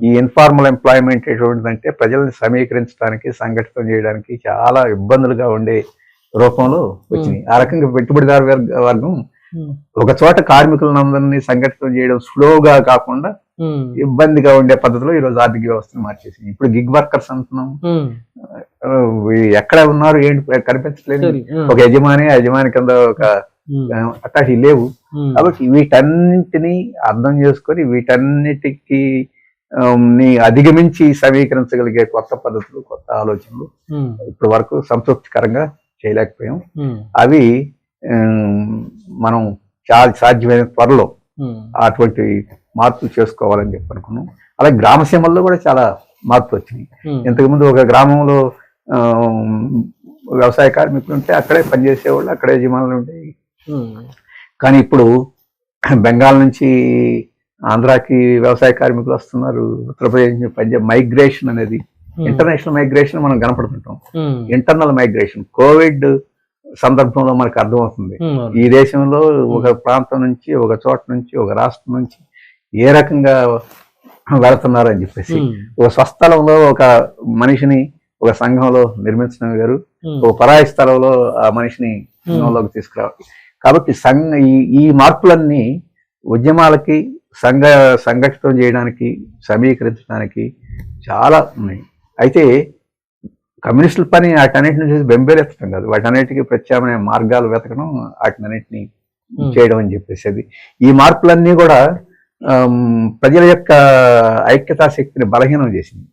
ఈ ఇన్ఫార్మల్ ఎంప్లాయ్మెంట్ ఎటువంటిదంటే ప్రజల్ని సమీకరించడానికి సంఘటితం చేయడానికి చాలా ఇబ్బందులుగా ఉండే రూపంలో వచ్చినాయి. ఆ రకంగా పెట్టుబడిదారు వర్గం ఒక చోట కార్మికులందరినీ సంఘటితం చేయడం స్లోగా కాకుండా ఇబ్బందిగా ఉండే పద్ధతిలో ఈరోజు ఆర్థిక వ్యవస్థను మార్చేసింది. ఇప్పుడు గిగ్ వర్కర్స్ అంటున్నాం, ఎక్కడ ఉన్నారు ఏంటి కనిపించలేదు. ఒక యజమాని కింద ఒక అట్లాంటి లేవు. కాబట్టి వీటన్నింటినీ అర్థం చేసుకొని వీటన్నిటికి అధిగమించి సమీకరించగలిగే కొత్త పద్ధతులు కొత్త ఆలోచనలు ఇప్పటి వరకు సంతృప్తికరంగా చేయలేకపోయాం. అవి మనం చాలా సాధ్యమైన త్వరలో అటువంటి మార్పులు చేసుకోవాలని చెప్పి అనుకున్నాం. అలాగే గ్రామసీమల్లో కూడా చాలా మార్పులు వచ్చినాయి. ఇంతకుముందు ఒక గ్రామంలో వ్యవసాయ కార్మికులు ఉంటే అక్కడే పనిచేసేవాళ్ళు, అక్కడే యజమానులు ఉండేవి. కానీ ఇప్పుడు బెంగాల్ నుంచి ఆంధ్రాకి వ్యవసాయ కార్మికులు వస్తున్నారు, ఉత్తరప్రదేశ్ నుంచి పంజాబ్. మైగ్రేషన్ అనేది ఇంటర్నేషనల్ మైగ్రేషన్ మనం కనపడుతుంటాం. ఇంటర్నల్ మైగ్రేషన్ కోవిడ్ సందర్భంలో మనకు అర్థమవుతుంది. ఈ దేశంలో ఒక ప్రాంతం నుంచి ఒక చోట నుంచి ఒక రాష్ట్రం నుంచి ఏ రకంగా వెళుతున్నారు అని చెప్పేసి ఒక స్వస్థలంలో ఒక మనిషిని ఒక సంఘంలో నిర్మించడం గారు, ఒక పరాయి స్థలంలో ఆ మనిషిని సంఘంలోకి తీసుకురావాలి. కాబట్టి ఈ మార్పులన్నీ ఉద్యమాలకి సంఘటితం చేయడానికి సమీకరించడానికి చాలా ఉన్నాయి. అయితే కమ్యూనిస్టుల పని వాటన్నిటిని చూసి బెంబేలెత్తడం కాదు, వాటన్నిటికీ ప్రత్యామ్నాయ మార్గాలు వెతకడం, వాటినన్నిటిని చేయడం అని చెప్పేసి ఈ మార్పులన్నీ కూడా ప్రజల యొక్క ఐక్యతా శక్తిని బలహీనం చేసింది.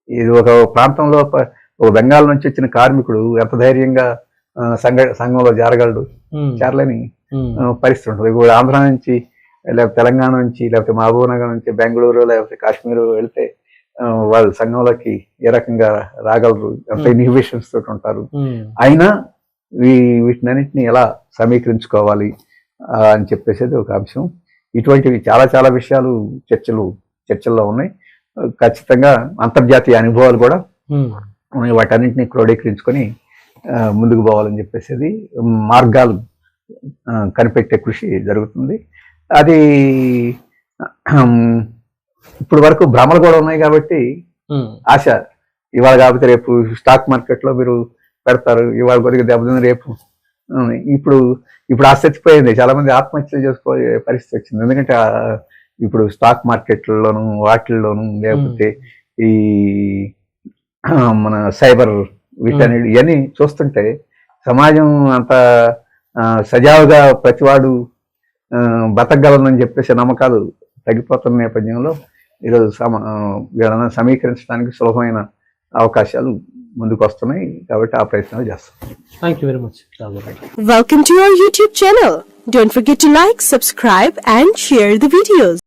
ఇది ఒక ప్రాంతంలో ఒక బెంగాల్ నుంచి వచ్చిన కార్మికుడు ఎంత ధైర్యంగా సంఘంలో చేరగలడు, చేరలేని పరిస్థితి ఉంటుంది. ఇప్పుడు ఆంధ్ర నుంచి లేకపోతే తెలంగాణ నుంచి లేకపోతే మహబూబ్ నగర్ నుంచి బెంగళూరు లేకపోతే కాశ్మీర్ వెళ్తే వాళ్ళ సంఘంలోకి ఏ రకంగా రాగలరు, ఎంత ఇన్హిబిషన్స్ తోటి ఉంటారు, అయినా వీటినన్నింటినీ ఎలా సమీకరించుకోవాలి అని చెప్పేసి ఒక అంశం. ఇటువంటివి చాలా చాలా విషయాలు చర్చల్లో ఉన్నాయి. ఖచ్చితంగా అంతర్జాతీయ అనుభవాలు కూడా ఉన్నాయి. వాటన్నింటినీ క్రోడీకరించుకొని ముందుకు పోవాలని చెప్పేసి మార్గాలు కనిపెట్టే కృషి జరుగుతుంది. అది ఇప్పుడు వరకు భ్రమలు కూడా ఉన్నాయి కాబట్టి ఆశ, ఇవాళ కాకపోతే రేపు స్టాక్ మార్కెట్లో మీరు పెడతారు, ఇవాళ కొద్దిగా దెబ్బతింది రేపు. ఇప్పుడు ఆసక్తిపోయింది, చాలా మంది ఆత్మహత్యలు చేసుకోయే పరిస్థితి వచ్చింది. ఎందుకంటే ఇప్పుడు స్టాక్ మార్కెట్లలోను వాటిల్లోనూ లేకపోతే ఈ మన సైబర్ వీటన్నిటి ఇవన్నీ చూస్తుంటే సమాజం అంత సజావుగా ప్రతివాడు బతకగలనని చెప్పేసి నమ్మకాలు తగ్గిపోతున్న నేపథ్యంలో ఈరోజు వీళ్ళని సమీకరించడానికి సులభమైన అవకాశాలు ముందుకు వస్తున్నాయి కాబట్టి ఆ ప్రయత్నాలు చేస్తాం. Thank you very much. Welcome to our YouTube channel. Don't forget to like, subscribe and share the videos.